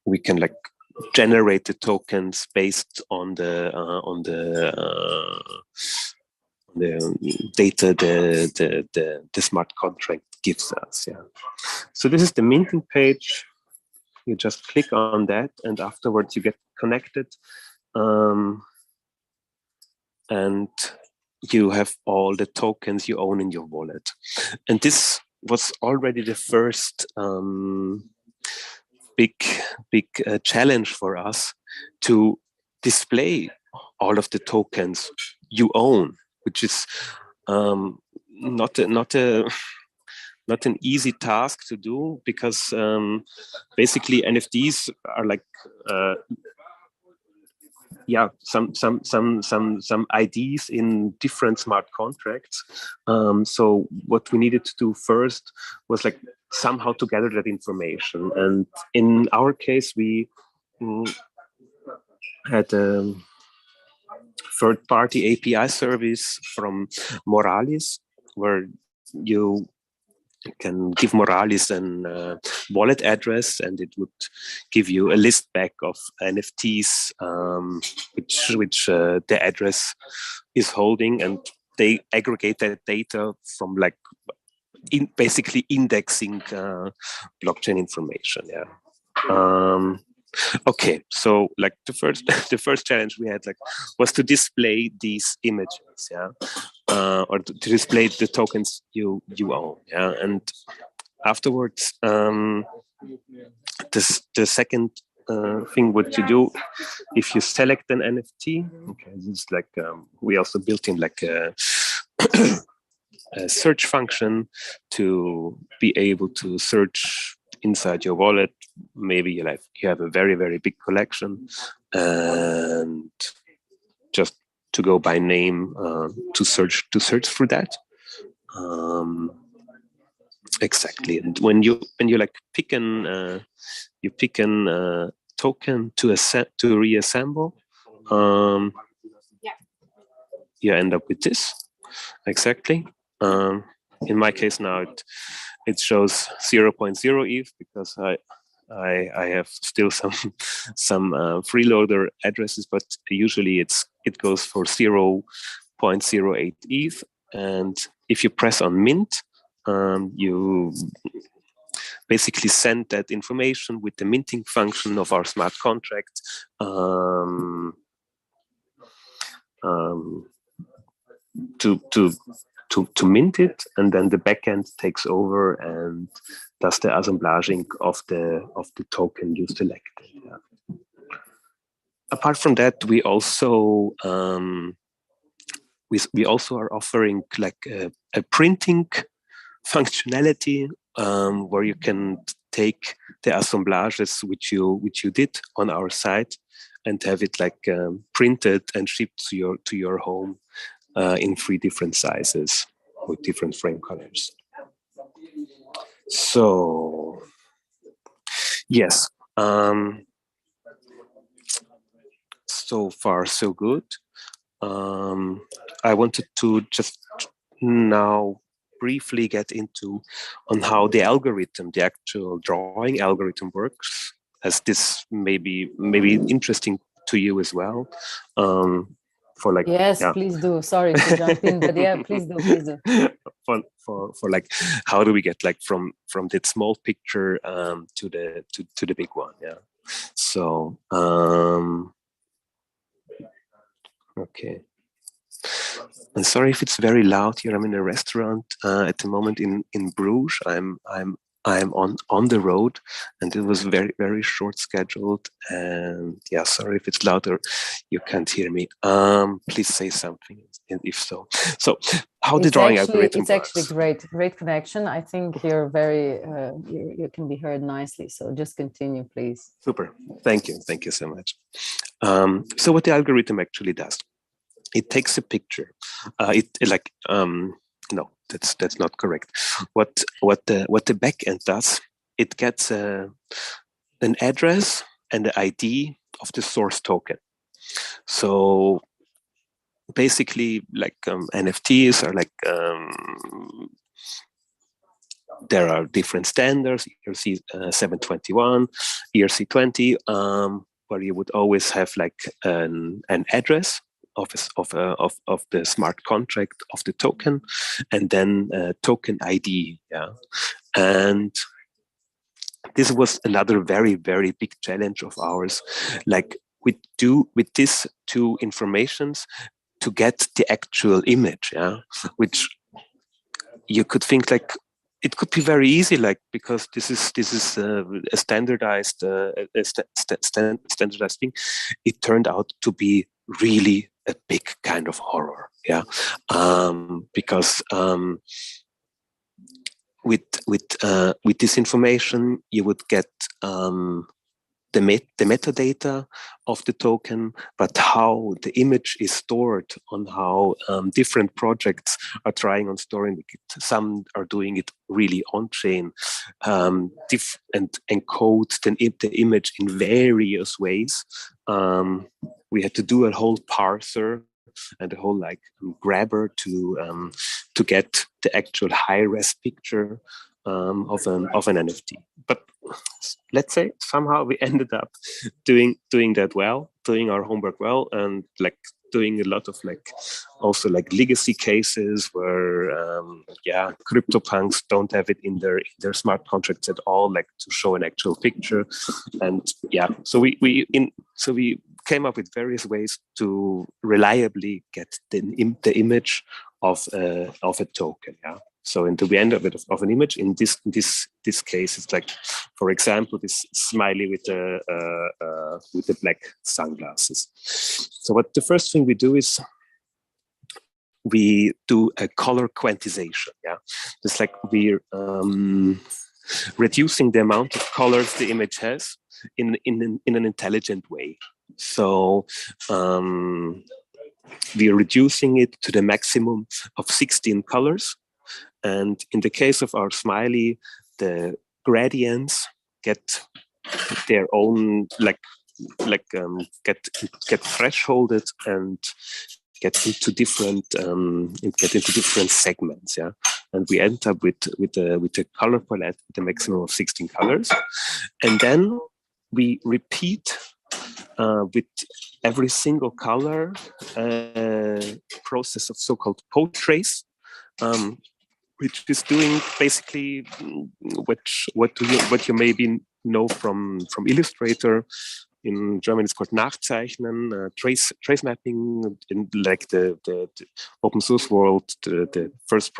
we can like generate the tokens based on the data the smart contract gives us. Yeah. So this is the minting page. You just click on that, and afterwards you get connected, and you have all the tokens you own in your wallet. And this was already the first big challenge for us, to display all of the tokens you own, which is not an easy task to do, because basically NFTs are like some IDs in different smart contracts. So what we needed to do first was like somehow to gather that information. And in our case, we had a third-party API service from Moralis, where you can give Morales an wallet address, and it would give you a list back of NFTs which the address is holding, and they aggregate that data from like basically indexing blockchain information. Yeah. Okay, so like the first challenge we had like was to display these images, yeah, or to display the tokens you own, yeah, and afterwards, the second thing what you do if you select an NFT. Okay, this is like we also built in like a search function to be able to search inside your wallet. Maybe you have a very, very big collection, and just to go by name to search for that. Exactly. And when you like pick an token to reassemble, you end up with this. Exactly. In my case now, it shows 0.0 ETH because I have still some freeloader addresses, but usually it goes for 0.08 ETH. And if you press on mint, you basically send that information with the minting function of our smart contract to mint it, and then the backend takes over and does the assemblaging of the token you selected. Yeah. Apart from that, we also are offering like a printing functionality where you can take the assemblages which you did on our site and have it like printed and shipped to your home in 3 different sizes with different frame colors. So yes, so far so good. I wanted to just now briefly get into on how the algorithm, the actual drawing algorithm works, as this may be interesting to you as well. For like, yes, yeah. Please do. Sorry to jump in, but yeah, please do. For like, how do we get like from that small picture to the big one? Yeah. So okay. I'm sorry if it's very loud here. I'm in a restaurant at the moment in Bruges. I'm on the road, and it was very, very short scheduled. And yeah, sorry if it's louder. You can't hear me. Please say something if so. So how the drawing algorithm works. It's actually great connection. I think you're very you can be heard nicely. So just continue, please. Super. Thank you so much. So what the algorithm actually does, it takes a picture. No, that's not correct. What the backend does, it gets an address and the ID of the source token. So basically, like NFTs are like there are different standards, ERC 721, ERC 20, where you would always have like an address of the smart contract of the token, and then token ID. Yeah, and this was another very, very big challenge of ours. Like with these 2 informations to get the actual image. Yeah, which you could think like it could be very easy, like because this is a standardized standardized thing. It turned out to be really a big kind of horror. Yeah, because with this information you would get the metadata of the token, but how the image is stored, on how different projects are trying on storing it. Some are doing it really on-chain and encode the image in various ways. We had to do a whole parser and a whole like grabber to get the actual high-res picture of an NFT. But let's say somehow we ended up doing that well, doing our homework well, and like doing a lot of like also like legacy cases where CryptoPunks don't have it in their smart contracts at all, like to show an actual picture. And so we came up with various ways to reliably get the image of a token. So we end up of an image. In this case, it's like, for example, this smiley with the black sunglasses. So what the first thing we do is we do a color quantization. Just like we're reducing the amount of colors the image has in an intelligent way. So we are reducing it to the maximum of 16 colors. And in the case of our smiley, the gradients get their own get thresholded and get into different segments. And we end up with a color palette with a maximum of 16 colors, and then we repeat with every single color process of so-called portraits, which is doing basically what you maybe know from Illustrator. In German, it's called Nachzeichnen, trace mapping. In like the open source world, the first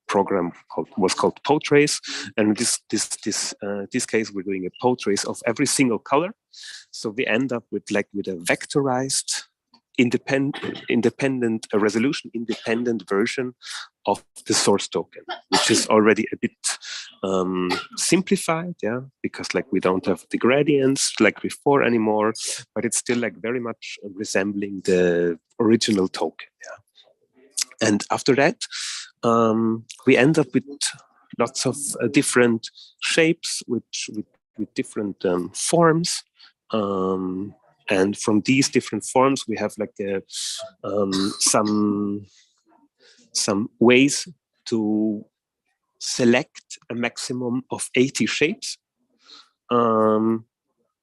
program was called Portraits, and this case we're doing a portraits of every single color. So we end up with a vectorized independent resolution independent version of the source token, which is already a bit simplified, because like we don't have the gradients like before anymore, but it's still like very much resembling the original token. And after that, we end up with lots of different shapes, with different forms. And from these different forms, we have like some ways to select a maximum of 80 shapes,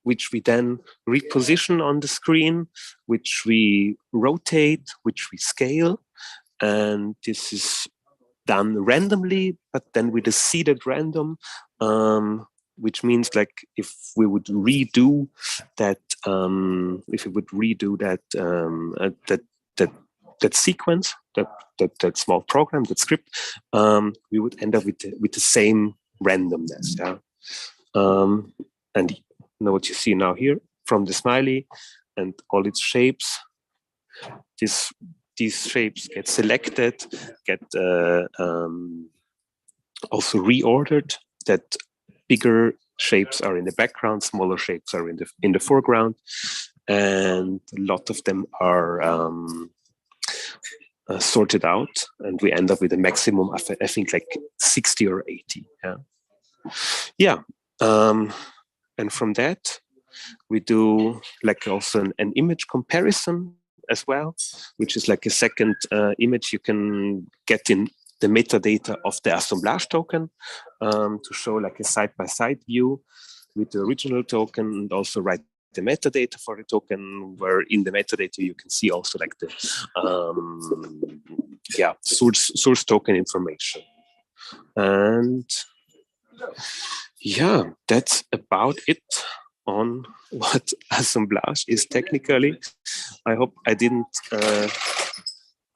which we then reposition on the screen, which we rotate, which we scale. And this is done randomly, but then with a seeded random, which means like if we would redo that, that sequence, that small program, that script, we would end up with the same randomness. And you know what you see now here from the smiley and all its shapes. These shapes get selected, get also reordered. That bigger shapes are in the background, smaller shapes are in the foreground, and a lot of them are sorted out, and we end up with a maximum of, I think, like 60 or 80. And from that, we do like also an image comparison as well, which is like a second image you can get in the metadata of the assemblage token, to show like a side-by-side view with the original token, and also write the metadata for the token, where in the metadata you can see also like the source token information. And that's about it on what assemblage is technically. I hope I didn't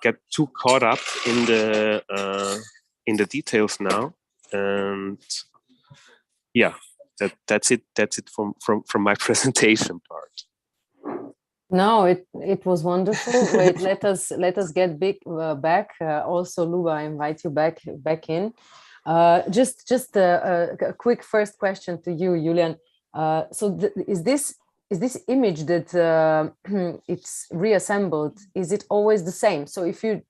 get too caught up in the details now. And that's it from my presentation part. No, it was wonderful. Wait, let us get back. Also, Luba, I invite you back in. Just a quick first question to you, Julian. So is this image that it's reassembled? Is it always the same? So if you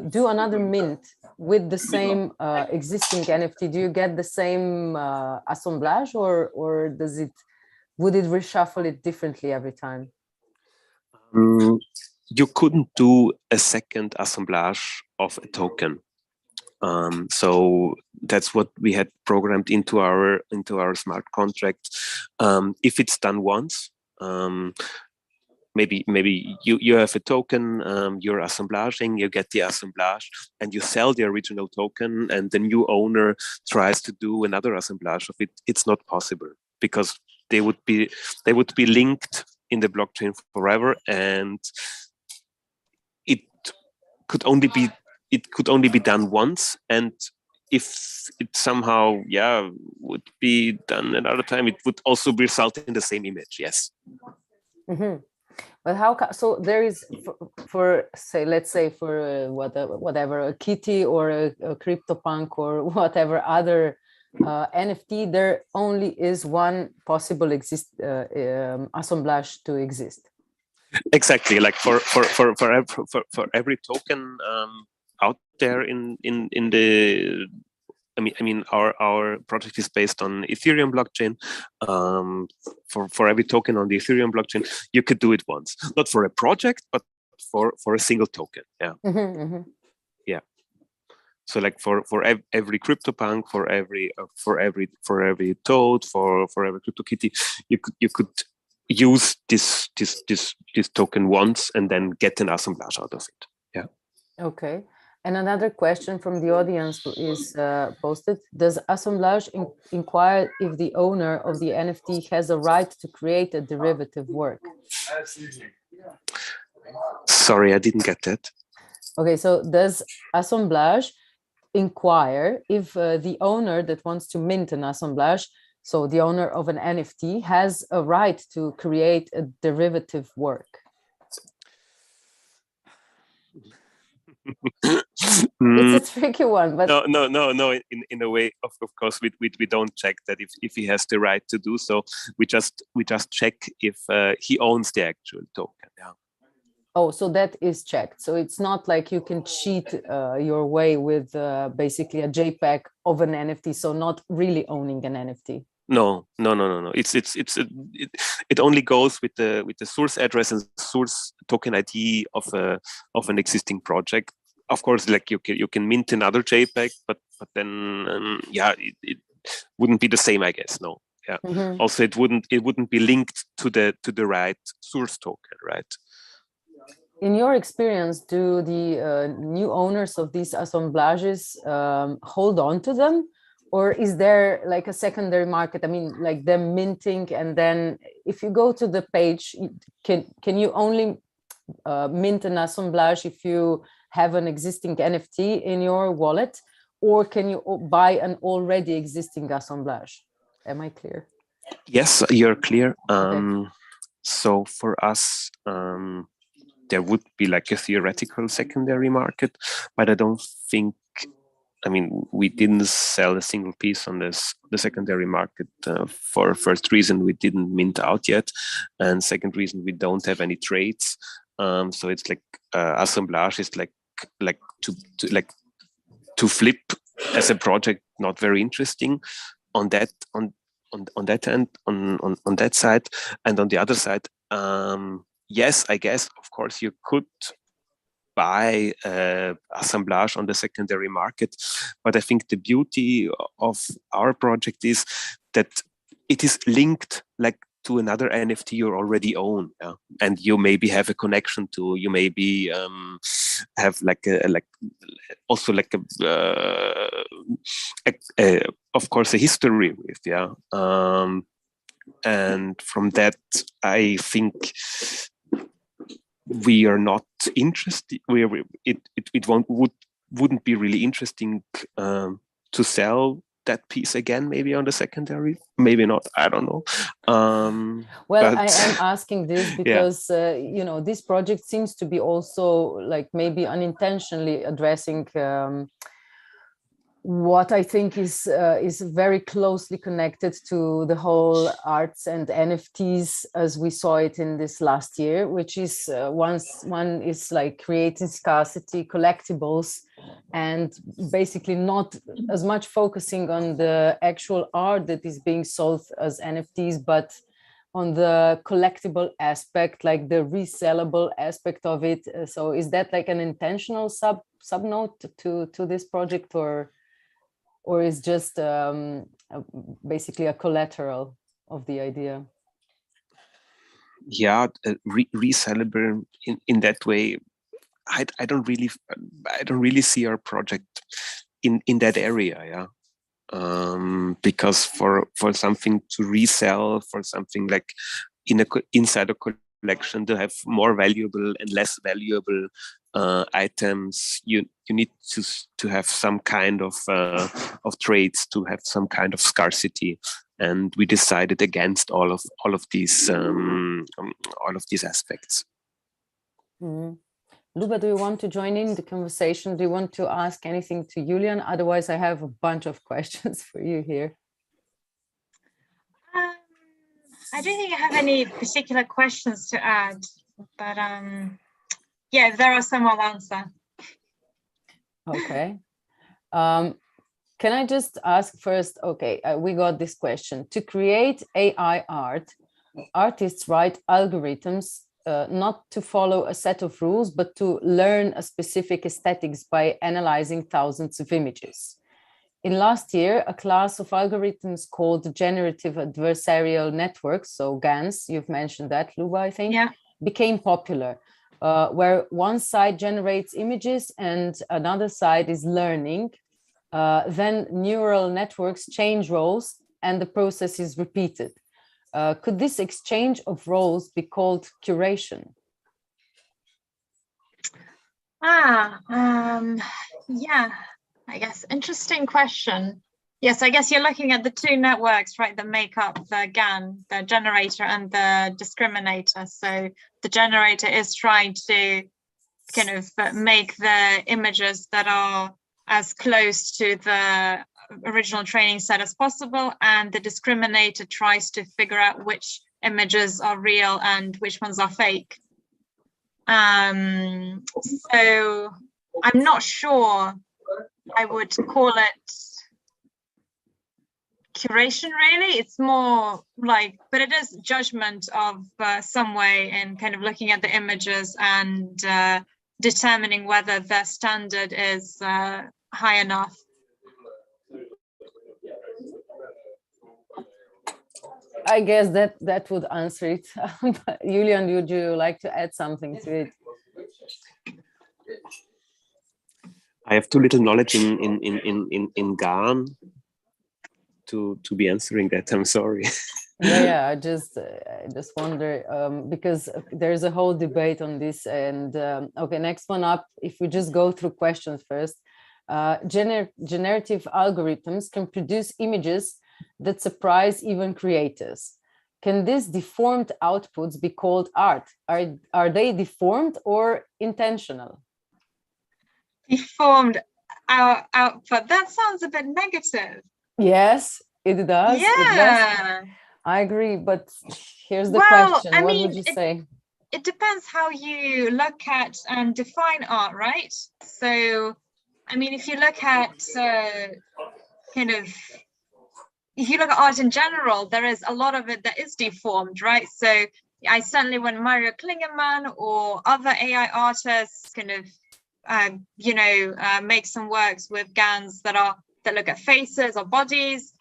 do another mint with the same existing NFT, do you get the same assemblage, or would it reshuffle it differently every time? you couldn't do a second assemblage of a token. So that's what we had programmed into our smart contract. If it's done once, maybe you have a token, you're assemblaging, you get the assemblage, and you sell the original token, and the new owner tries to do another assemblage of it. It's not possible because they would be linked in the blockchain forever, and it could only be done once. And if it somehow would be done another time, it would also result in the same image. Yes. Mm-hmm. But how so there is for say, let's say for whatever a kitty or a CryptoPunk or whatever other NFT, there only is one possible assemblage to exist. Exactly, like for every token out there in the, I mean our project is based on Ethereum blockchain. For every token on the Ethereum blockchain, you could do it once, not for a project, but for a single token. Yeah. Mm-hmm, mm-hmm. Yeah. So like for every CryptoPunk, for every Toad, for every CryptoKitty, you could use this token once and then get an assemblage out of it. Yeah. Okay. And another question from the audience is posted: does assemblage inquire if the owner of the NFT has a right to create a derivative work? Sorry, I didn't get that. Okay, so does assemblage inquire if the owner that wants to mint an assemblage, so the owner of an NFT, has a right to create a derivative work? It's a tricky one, but no. In a way, of course, we don't check that if he has the right to do so. We just check if he owns the actual token. Yeah. Oh, so that is checked. So it's not like you can cheat your way with basically a JPEG of an NFT. So not really owning an NFT. No. It only goes with the source address and source token ID of an existing project. Of course, like you can mint another JPEG, but then it wouldn't be the same, I guess. No. Yeah. Mm-hmm. Also, it wouldn't be linked to the right source token, right? In your experience, do the new owners of these assemblages hold on to them? Or is there like a secondary market? I mean, like them minting, and then if you go to the page, can you only mint an assemblage if you have an existing NFT in your wallet, or can you buy an already existing assemblage? Am I clear? Yes, you're clear. Okay. So for us, there would be like a theoretical secondary market, but I don't think. I mean, we didn't sell a single piece on the secondary market for first reason, we didn't mint out yet, and second reason, we don't have any trades. So it's like assemblage is like to flip as a project, not very interesting on that end, on that side. And on the other side, yes, I guess of course you could buy assemblage on the secondary market, but I think the beauty of our project is that it is linked like to another NFT you already own, and you maybe have a connection to. You maybe have of course a history with, and from that I think we are not interested. It wouldn't be really interesting to sell that piece again, maybe on the secondary, maybe not. I don't know. Well, I am asking this because this project seems to be also like maybe unintentionally addressing what I think is very closely connected to the whole arts and NFTs as we saw it in this last year, which is one is like creating scarcity, collectibles, and basically not as much focusing on the actual art that is being sold as NFTs, but on the collectible aspect, like the resellable aspect of it. So is that like an intentional subnote to this project, or is just basically a collateral of the idea? Yeah, resellable in that way. I don't really see our project in that area. Yeah. Because for something to resell, for something like inside a collection to have more valuable and less valuable items, you need to have some kind of traits, to have some kind of scarcity, and we decided against all of these aspects. Mm-hmm. Luba, do you want to join in the conversation? Do you want to ask anything to Julian? Otherwise, I have a bunch of questions for you here. I don't think I have any particular questions to add, but yeah, if there are some, I'll answer. Okay. Can I just ask first, okay, we got this question. To create AI art, artists write algorithms not to follow a set of rules, but to learn a specific aesthetics by analyzing thousands of images. In last year, a class of algorithms called generative adversarial networks, so GANs, you've mentioned that, Luba, I think, yeah, became popular, where one side generates images and another side is learning. Then neural networks change roles and the process is repeated. Could this exchange of roles be called curation? Yeah, I guess interesting question. Yes, I guess you're looking at the two networks, right, that make up the GAN, the generator and the discriminator. So the generator is trying to kind of make the images that are as close to the original training set as possible, and the discriminator tries to figure out which images are real and which ones are fake. So I'm not sure I would call it curation, really. It's more like, but it is judgment of some way in kind of looking at the images and determining whether their standard is high enough. I guess that would answer it. Julian, would you like to add something to it? I have too little knowledge in GAN to be answering that. I'm sorry. Yeah, I just wonder, because there's a whole debate on this. And okay, next one up, if we just go through questions first. Generative algorithms can produce images that surprise even creators. Can these deformed outputs be called art? Are they deformed or intentional? Deformed output, that sounds a bit negative. Yes, it does. Yeah, it does. I agree, but here's the question. What would you say? It depends how you look at and define art, right? So, I mean, if you look at if you look at art in general, there is a lot of it that is deformed, right? So I certainly, when Mario Klingemann or other AI artists kind of, make some works with GANs that look at faces or bodies,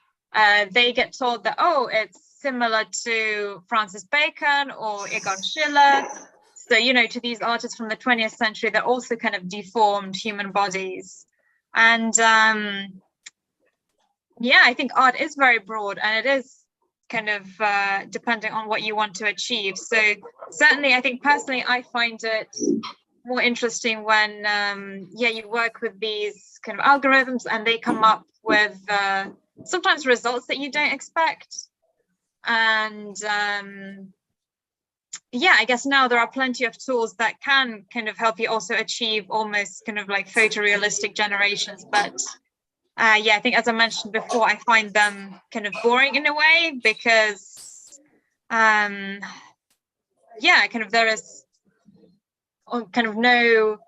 they get told that, oh, it's similar to Francis Bacon or Egon Schiele. So, to these artists from the 20th century that also kind of deformed human bodies. And yeah, I think art is very broad, and it is kind of depending on what you want to achieve. So certainly, I think personally, I find it more interesting when, you work with these kind of algorithms and they come up with sometimes results that you don't expect. And I guess now there are plenty of tools that can kind of help you also achieve almost kind of like photorealistic generations. But I think, as I mentioned before, I find them kind of boring in a way because, kind of there is kind of no,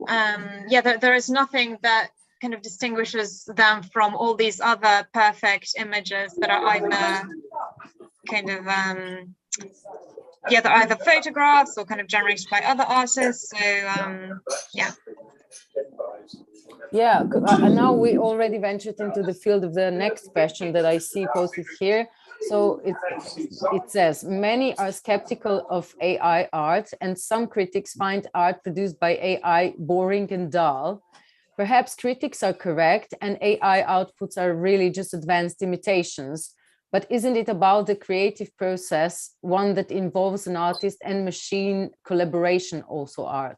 there is nothing that kind of distinguishes them from all these other perfect images that are either kind of yeah, they're either photographs or kind of generated by other artists. So yeah. Yeah, and now we already ventured into the field of the next question that I see posted here. So it says, many are skeptical of AI art, and some critics find art produced by AI boring and dull. Perhaps critics are correct, and AI outputs are really just advanced imitations. But isn't it about the creative process, one that involves an artist and machine collaboration, also art?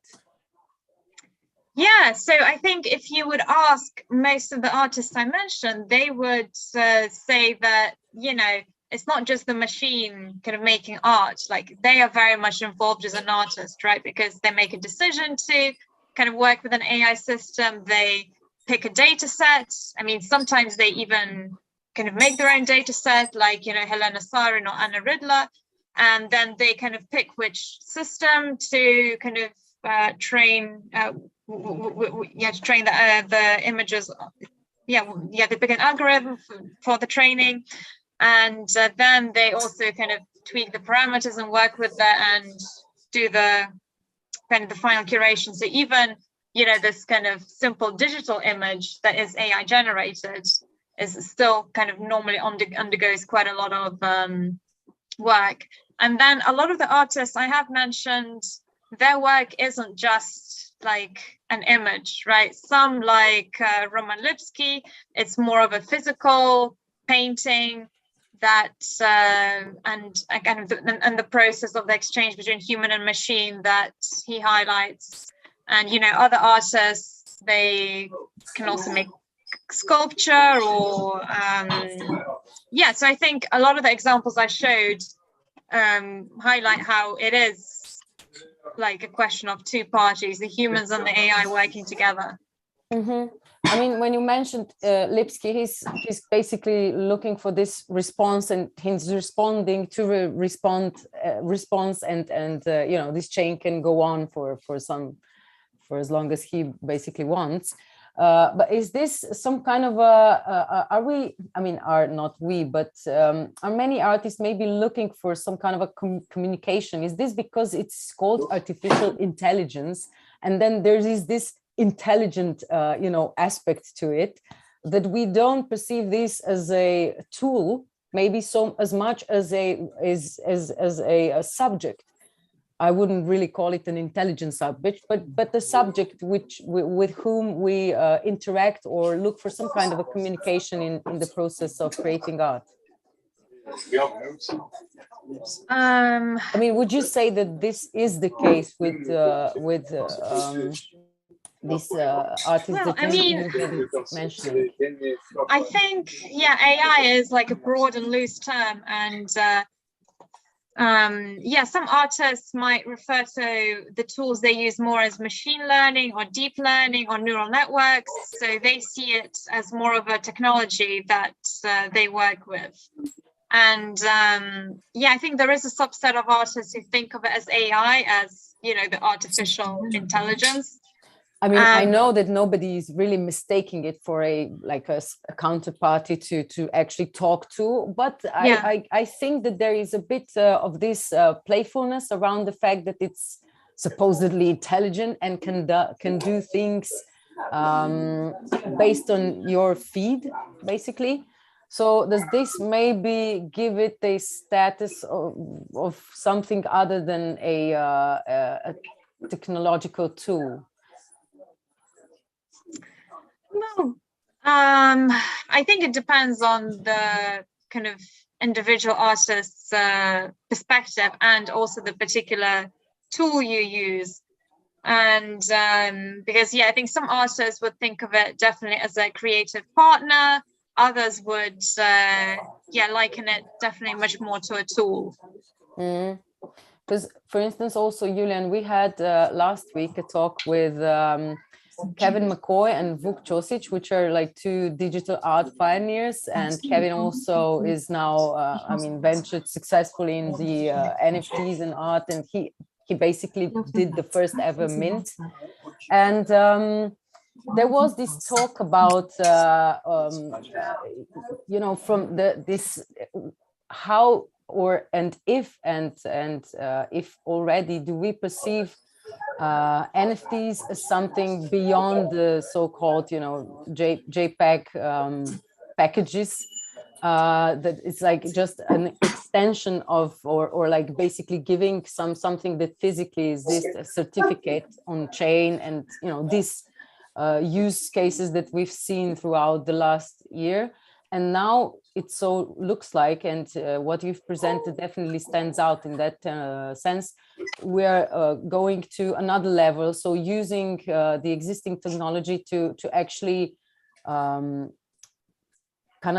Yeah, so I think if you would ask most of the artists I mentioned, they would say that, you know, it's not just the machine kind of making art, like they are very much involved as an artist, right? Because they make a decision to kind of work with an AI system, they pick a data set. I mean, sometimes they even kind of make their own data set, like, you know, Helena Sarin or Anna Ridler, and then they kind of pick which system to kind of train to train the images. They pick an algorithm for the training, and then they also kind of tweak the parameters and work with that and do the kind of the final curation. So even, you know, this kind of simple digital image that is AI generated is still kind of normally undergoes quite a lot of work. And then a lot of the artists I have mentioned, their work isn't just like an image, right? Some like Roman Lipsky, it's more of a physical painting that and the process of the exchange between human and machine that he highlights. And, you know, other artists, they can also make sculpture or so I think a lot of the examples I showed highlight how it is like a question of two parties, the humans and the AI working together. Mm-hmm. I mean, when you mentioned Lipsky, he's basically looking for this response, and he's responding to a response, and you know, this chain can go on for as long as he basically wants. But is this some kind of are many artists maybe looking for some kind of a communication? Is this because it's called artificial intelligence, and then there is this intelligent aspect to it, that we don't perceive this as a tool, maybe so as much as a subject? I wouldn't really call it an intelligent subject, but the subject with whom we interact or look for some kind of a communication in the process of creating art. I mean, would you say that this is the case with this artist that you mentioned? I think, AI is like a broad and loose term, and some artists might refer to the tools they use more as machine learning or deep learning or neural networks. So they see it as more of a technology that they work with. And I think there is a subset of artists who think of it as AI, as, you know, the artificial intelligence. I mean, I know that nobody is really mistaking it for a counterparty to actually talk to, but I think that there is a bit of this playfulness around the fact that it's supposedly intelligent and can do things based on your feed, basically. So does this maybe give it a status of something other than a technological tool? Well, I think it depends on the kind of individual artist's perspective and also the particular tool you use. And because, I think some artists would think of it definitely as a creative partner. Others would, liken it definitely much more to a tool. Because, for instance, also, Julian, we had last week a talk with Kevin McCoy and Vuk Ćosić, which are like two digital art pioneers, and Kevin also is now, ventured successfully in the NFTs and art, and he basically did the first ever mint. And there was this talk about, from how and if already, do we perceive NFTs as something beyond the so-called, JPEG packages, that it's like just an extension of, or like basically giving something that physically exists, a certificate on chain, and these use cases that we've seen throughout the last year. And now it so looks like, and what you've presented definitely stands out in that sense, we're going to another level. So using the existing technology to actually kind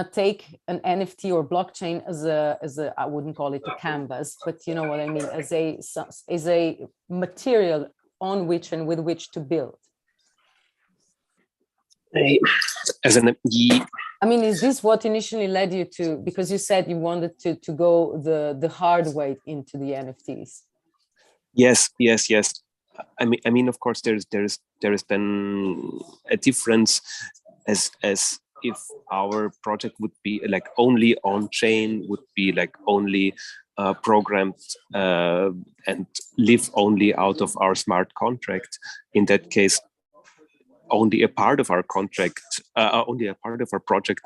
of take an NFT or blockchain as a I wouldn't call it a canvas, but you know what I mean, as a material on which and with which to build. As an I mean, is this what initially led you to, because you said you wanted to go the hard way into the NFTs? Yes. I mean, of course, there is then a difference, as if our project would be like only on chain, would be like only programmed and live only out of our smart contract. In that case, only a part of our contract, only a part of our project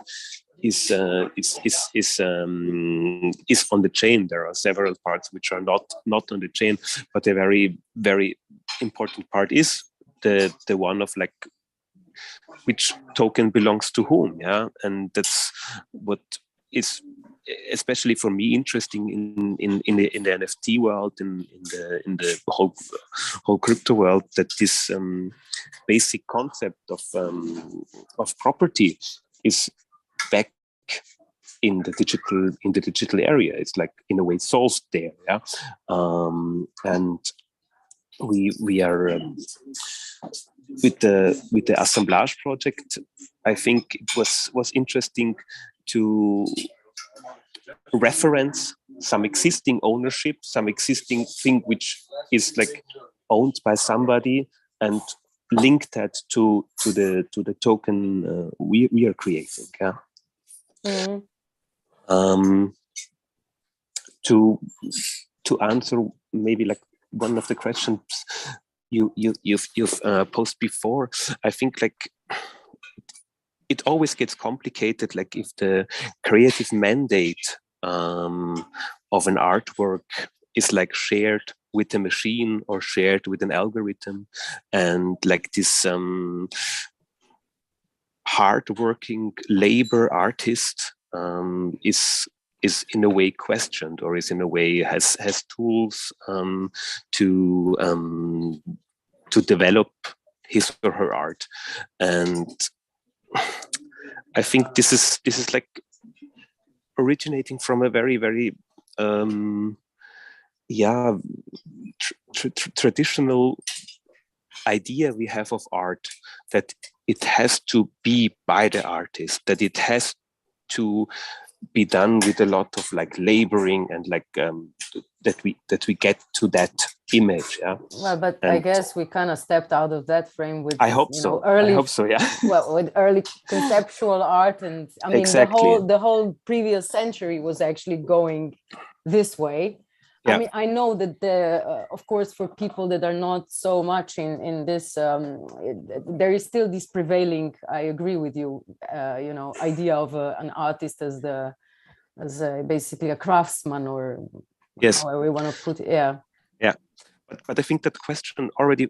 is on the chain. There are several parts which are not on the chain, but a very, very important part is the one of like which token belongs to whom, yeah. And that's what is especially for me interesting in the NFT world, in the whole crypto world, that this basic concept of property is back in the digital area. It's like in a way solved there, yeah. And we are with the assemblage project. I think it was interesting to reference some existing ownership, some existing thing which is like owned by somebody, and link that to the token we are creating. Yeah. Mm. To answer maybe like one of the questions you've posed before, I think like it always gets complicated, like if the creative mandate of an artwork is like shared with a machine or shared with an algorithm, and like this hard-working labor artist is in a way questioned, or is in a way has tools to develop his or her art. And I think this is like originating from a very, very traditional idea we have of art, that it has to be by the artist, that it has to be done with a lot of like laboring, and like that we get to that image. Yeah. Well, but I guess we kind of stepped out of that frame with, I hope so. Early, I hope so. Yeah. Well, with early conceptual art, and I mean, exactly. the whole previous century was actually going this way. Yeah. I mean, I know that of course, for people that are not so much in this, there is still this prevailing, I agree with you, idea of an artist as basically a craftsman, or yes, however we want to put it. Yeah. Yeah. But I think that question already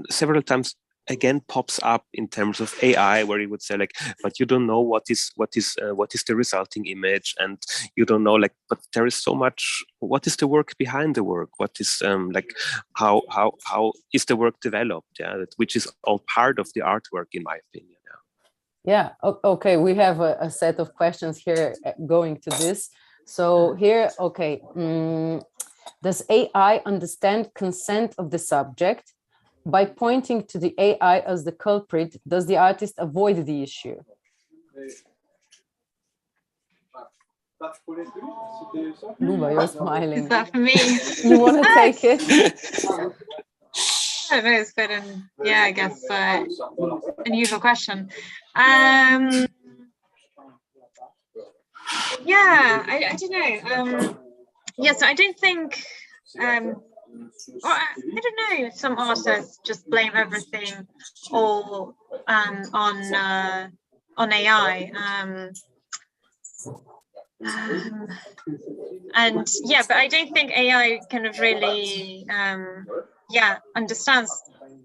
several times again pops up in terms of AI, where you would say like, but you don't know what is the resulting image, and you don't know like, but there is so much. What is the work behind the work? What is like how is the work developed? Yeah, which is all part of the artwork, in my opinion. Yeah. Okay. We have a set of questions here going to this. So here, okay. Does AI understand consent of the subject? By pointing to the AI as the culprit, does the artist avoid the issue? Luba, you're smiling. Is that for me? You want to take it? I don't know, it's quite I guess unusual question. Yeah, I don't know. Yes, I don't think. Or I don't know. Some artists just blame everything all on AI. And yeah, but I don't think AI kind of really understands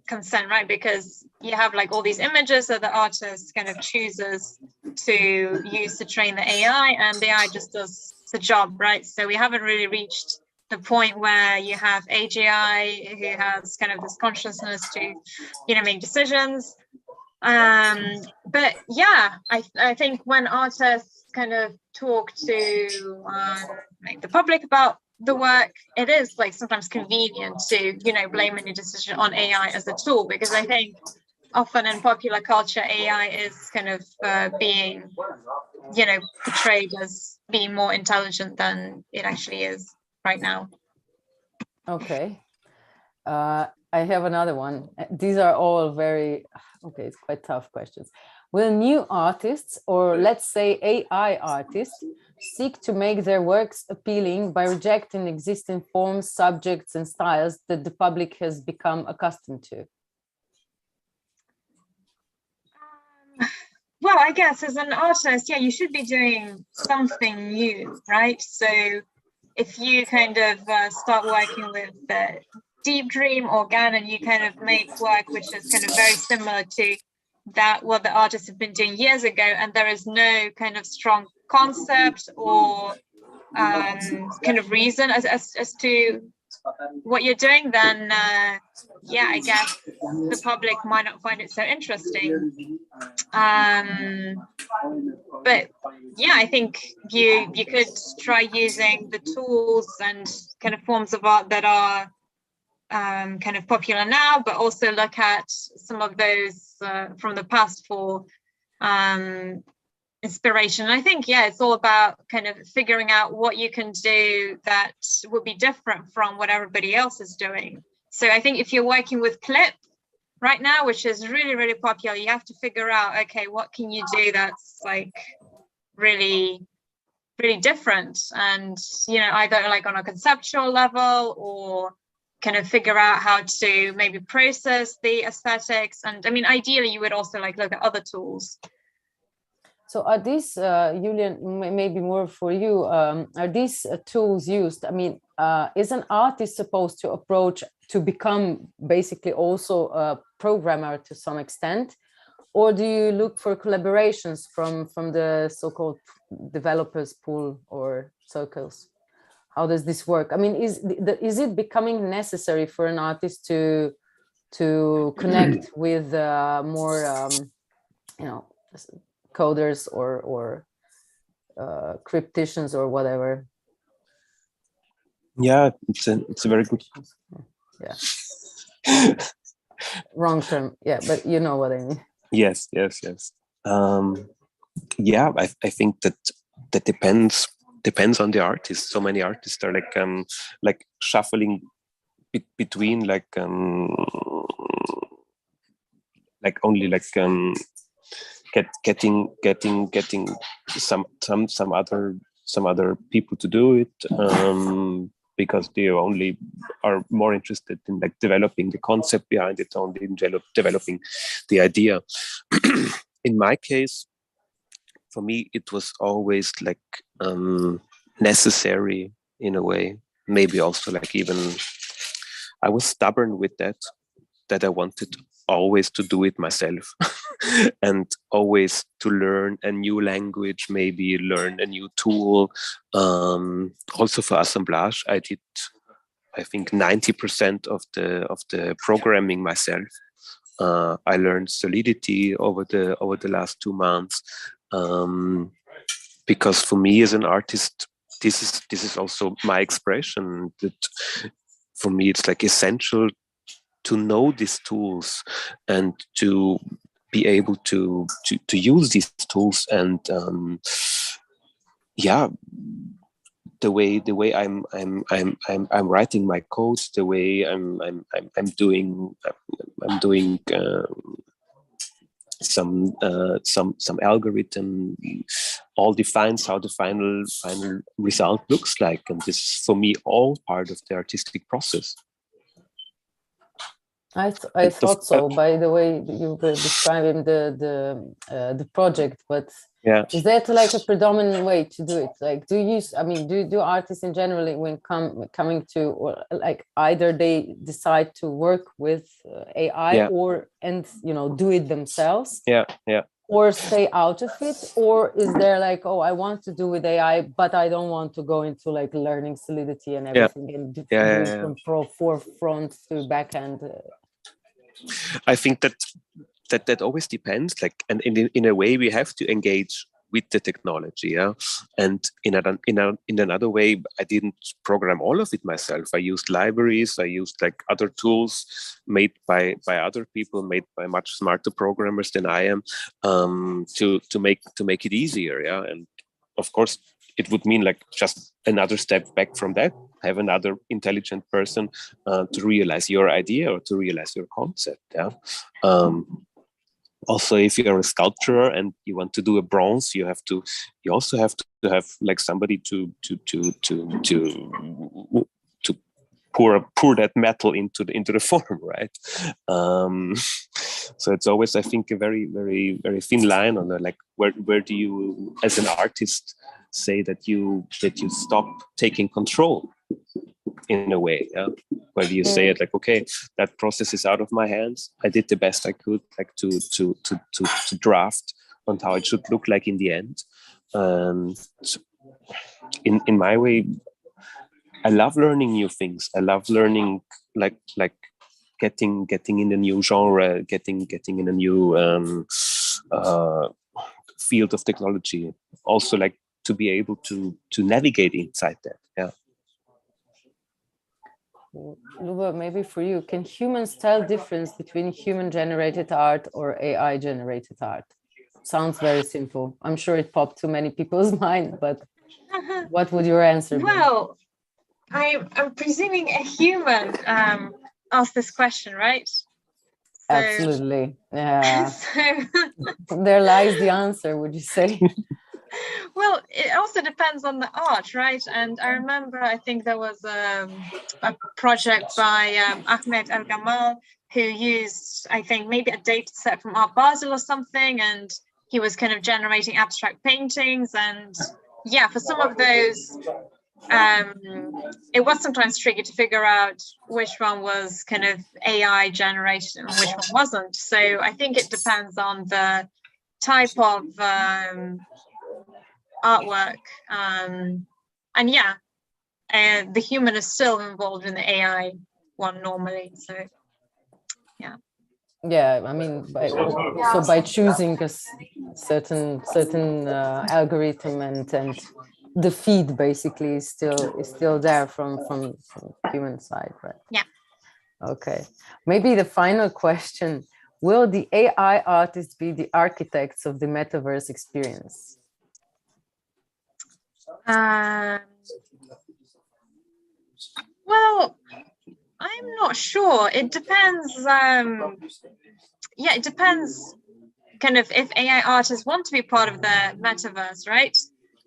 consent, right? Because you have like all these images that the artist kind of chooses to use to train the AI, and the AI just does the job, right? So we haven't really reached the point where you have AGI who has kind of this consciousness to, make decisions. But yeah, I think when artists kind of talk to like the public about the work, it is like sometimes convenient to blame any decision on AI as a tool, because I think often in popular culture AI is kind of being portrayed as being more intelligent than it actually is right now. Okay. I have another one. These are all very, okay, it's quite tough questions. Will new artists, or let's say AI artists, seek to make their works appealing by rejecting existing forms, subjects, and styles that the public has become accustomed to? Well, I guess as an artist, yeah, you should be doing something new, right? So if you kind of start working with Deep Dream or GAN, and you kind of make work which is kind of very similar to that what the artists have been doing years ago, and there is no kind of strong concept or kind of reason as to what you're doing, then yeah, I guess the public might not find it so interesting. But yeah, I think you could try using the tools and kind of forms of art that are kind of popular now, but also look at some of those from the past for inspiration. I think, yeah, it's all about kind of figuring out what you can do that would be different from what everybody else is doing. So I think if you're working with clip right now, which is really, really popular, you have to figure out, okay, what can you do that's like really, really different, and either like on a conceptual level, or kind of figure out how to maybe process the aesthetics. And I mean, ideally you would also like look at other tools. So are these, Julian, maybe more for you, are these tools used? I mean, is an artist supposed to approach to become basically also a programmer to some extent? Or do you look for collaborations from the so-called developers pool or circles? How does this work? I mean, is it becoming necessary for an artist to connect with more, coders or crypticians or whatever? Yeah, it's a very good. Yeah. Wrong term. Yeah, but you know what I mean. Yes. Yeah, I think that depends on the artist. So many artists are like shuffling between like only like getting some other people to do it, because they only are more interested in like developing the concept behind it, only in developing the idea. In my case, for me, it was always like necessary in a way. Maybe also like even I was stubborn with that I wanted always to do it myself and always to learn a new language, maybe learn a new tool. Also for assemblage, I did, I think 90% of the programming myself. I learned Solidity over the last 2 months, because for me as an artist, this is also my expression. That for me, it's like essential to know these tools and to be able to use these tools. And yeah, the way I'm writing my codes, the way I'm doing some algorithm all defines how the final result looks like, and this is for me all part of the artistic process. I thought so, by the way you were describing the project, but yeah, is that like a predominant way to do it? Like, do artists in general, when coming to, or like, either they decide to work with AI, or do it themselves, or stay out of it, or is there like, oh, I want to do with AI, but I don't want to go into like learning Solidity and everything, and do it from forefront to back end? I think that always depends. Like, and in a way, we have to engage with the technology, and in another way, I didn't program all of it myself. I used libraries, I used like other tools made by other people, made by much smarter programmers than I am, to make it easier, and of course it would mean like just another step back from that, have another intelligent person to realize your idea or to realize your concept. Also, if you're a sculptor and you want to do a bronze, you also have to have like somebody to pour that metal into the form, right? So it's always, I think, a very, very, very thin line on the, like, where do you as an artist say that you stop taking control in a way, where do you say it like, okay, that process is out of my hands, I did the best I could, like to draft on how it should look like in the end. In my way, I love learning new things. I love learning like getting in a new genre, getting in a new field of technology. Also, like to be able to navigate inside that. Luba, maybe for you, can humans tell difference between human-generated art or AI-generated art? Sounds very simple. I'm sure it popped to many people's mind, but what would your answer be? Well, I'm presuming a human asked this question, right? So, absolutely, yeah. There lies the answer, would you say? Well, it also depends on the art, right? And I remember, I think there was a project by Ahmed El Gamal, who used, I think, maybe a data set from Art Basel or something, and he was kind of generating abstract paintings. And yeah, for some of those, it was sometimes tricky to figure out which one was kind of AI generated and which one wasn't. So I think it depends on the type of artwork, and yeah, the human is still involved in the AI one normally. So yeah, I mean, by choosing a certain algorithm, and the feed basically is still there from human side, right? Yeah. Okay, maybe the final question: will the AI artists be the architects of the metaverse experience? Well, I'm not sure. It depends. Yeah, it depends kind of if AI artists want to be part of the metaverse, right?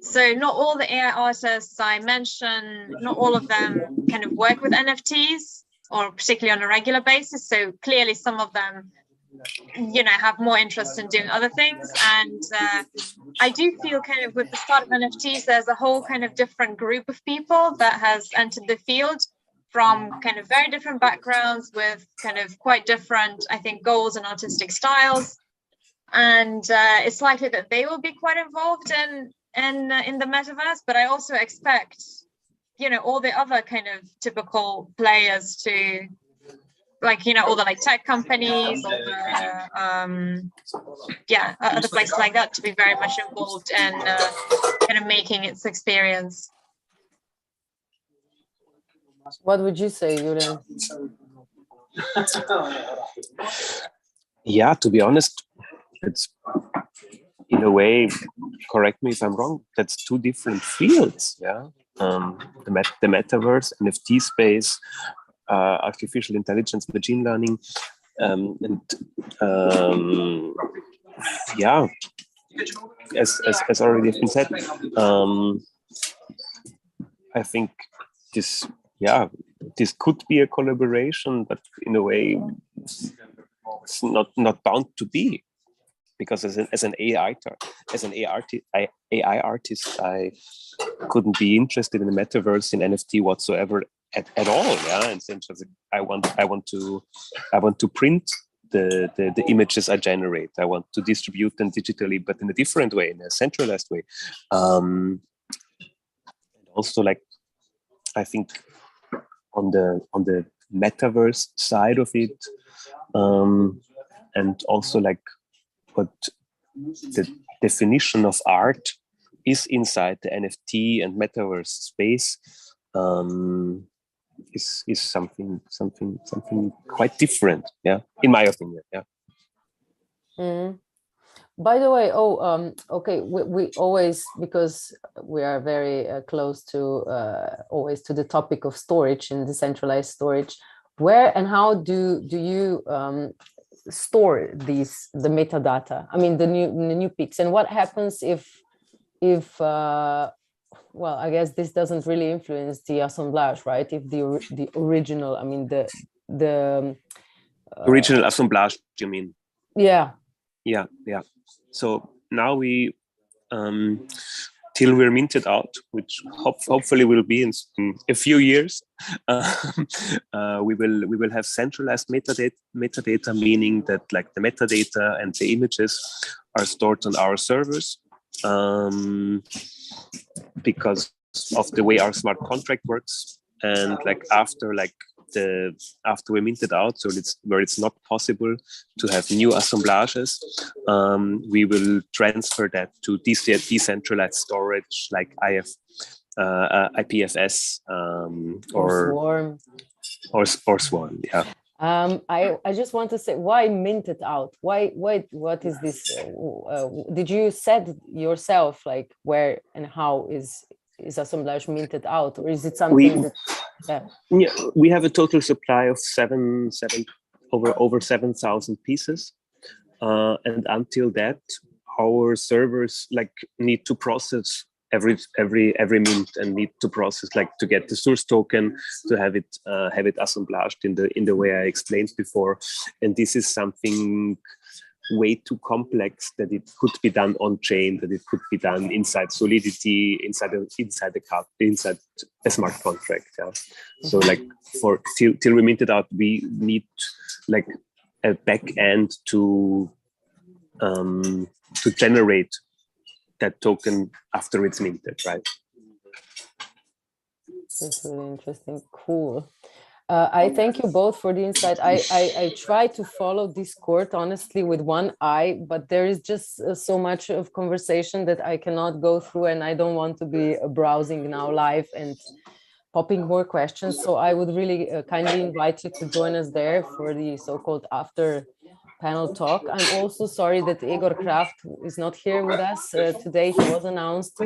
So not all the AI artists I mentioned, not all of them kind of work with NFTs, or particularly on a regular basis. So clearly some of them, have more interest in doing other things. And I do feel kind of with the start of NFTs, there's a whole kind of different group of people that has entered the field from kind of very different backgrounds with kind of quite different, I think, goals and artistic styles. And it's likely that they will be quite involved in the metaverse. But I also expect, all the other kind of typical players to, like, all the like tech companies, all the other places like that, to be very much involved in kind of making its experience. What would you say, Julian? Yeah, to be honest, it's in a way, correct me if I'm wrong, that's two different fields. Yeah, the metaverse, NFT space, artificial intelligence, machine learning, and Yeah, as already been said, I think this, this could be a collaboration, but in a way, it's not bound to be, because as an AI artist, I couldn't be interested in the metaverse, in NFT whatsoever at all. Yeah, and since I want to print the images I generate. I want to distribute them digitally, but in a different way, in a centralized way. Also, like, I think on the metaverse side of it, and also like what the definition of art is inside the NFT and metaverse space, is something quite different, yeah, in my opinion. Yeah. Mm. By the way, okay, we always, because we are very close to always to the topic of storage and decentralized storage, where and how do you store the metadata? I mean, the new pics, and what happens if well, I guess this doesn't really influence the assemblage, right? If the original, I mean the original assemblage, you mean? Yeah. Yeah. So now we, till we're minted out, which hopefully will be in a few years, we will have centralized metadata, meaning that like the metadata and the images are stored on our servers, because of the way our smart contract works. And like after we minted out, so it's not possible to have new assemblages, we will transfer that to decentralized storage like IPFS, or Swarm. Yeah. I just want to say, why minted out? Why what is this? Did you said yourself like where and how is assemblage minted out, or is it something we have a total supply of over 7,000 pieces, and until that, our servers like need to process every mint, and need to process like to get the source token, to have it assemblaged in the way I explained before. And this is something way too complex that it could be done on chain, that it could be done inside Solidity, inside a smart contract. Yeah. So like till we mint it out, we need like a back end to generate that token after it's minted, right? That's really interesting. Cool. I thank you both for the insight. I try to follow Discord honestly with one eye, but there is just so much of conversation that I cannot go through, and I don't want to be browsing now live and popping more questions. So I would really kindly invite you to join us there for the so-called after panel talk. I'm also sorry that Igor Kraft is not here with us today. He was announced.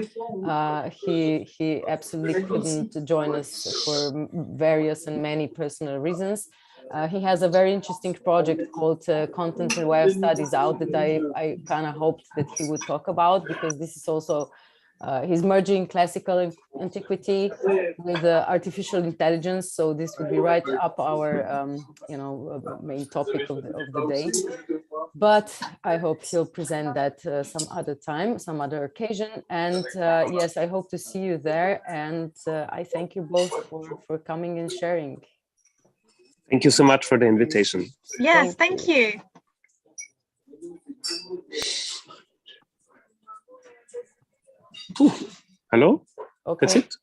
He absolutely couldn't join us for various and many personal reasons. He has a very interesting project called Content and Web Studies out that I kind of hoped that he would talk about, because this is also he's merging classical antiquity with artificial intelligence, so this would be right up our main topic of the day. But I hope he'll present that some other time, some other occasion. And yes, I hope to see you there. And I thank you both for coming and sharing. Thank you so much for the invitation. Yes, thank you. Hello? Okay. That's it?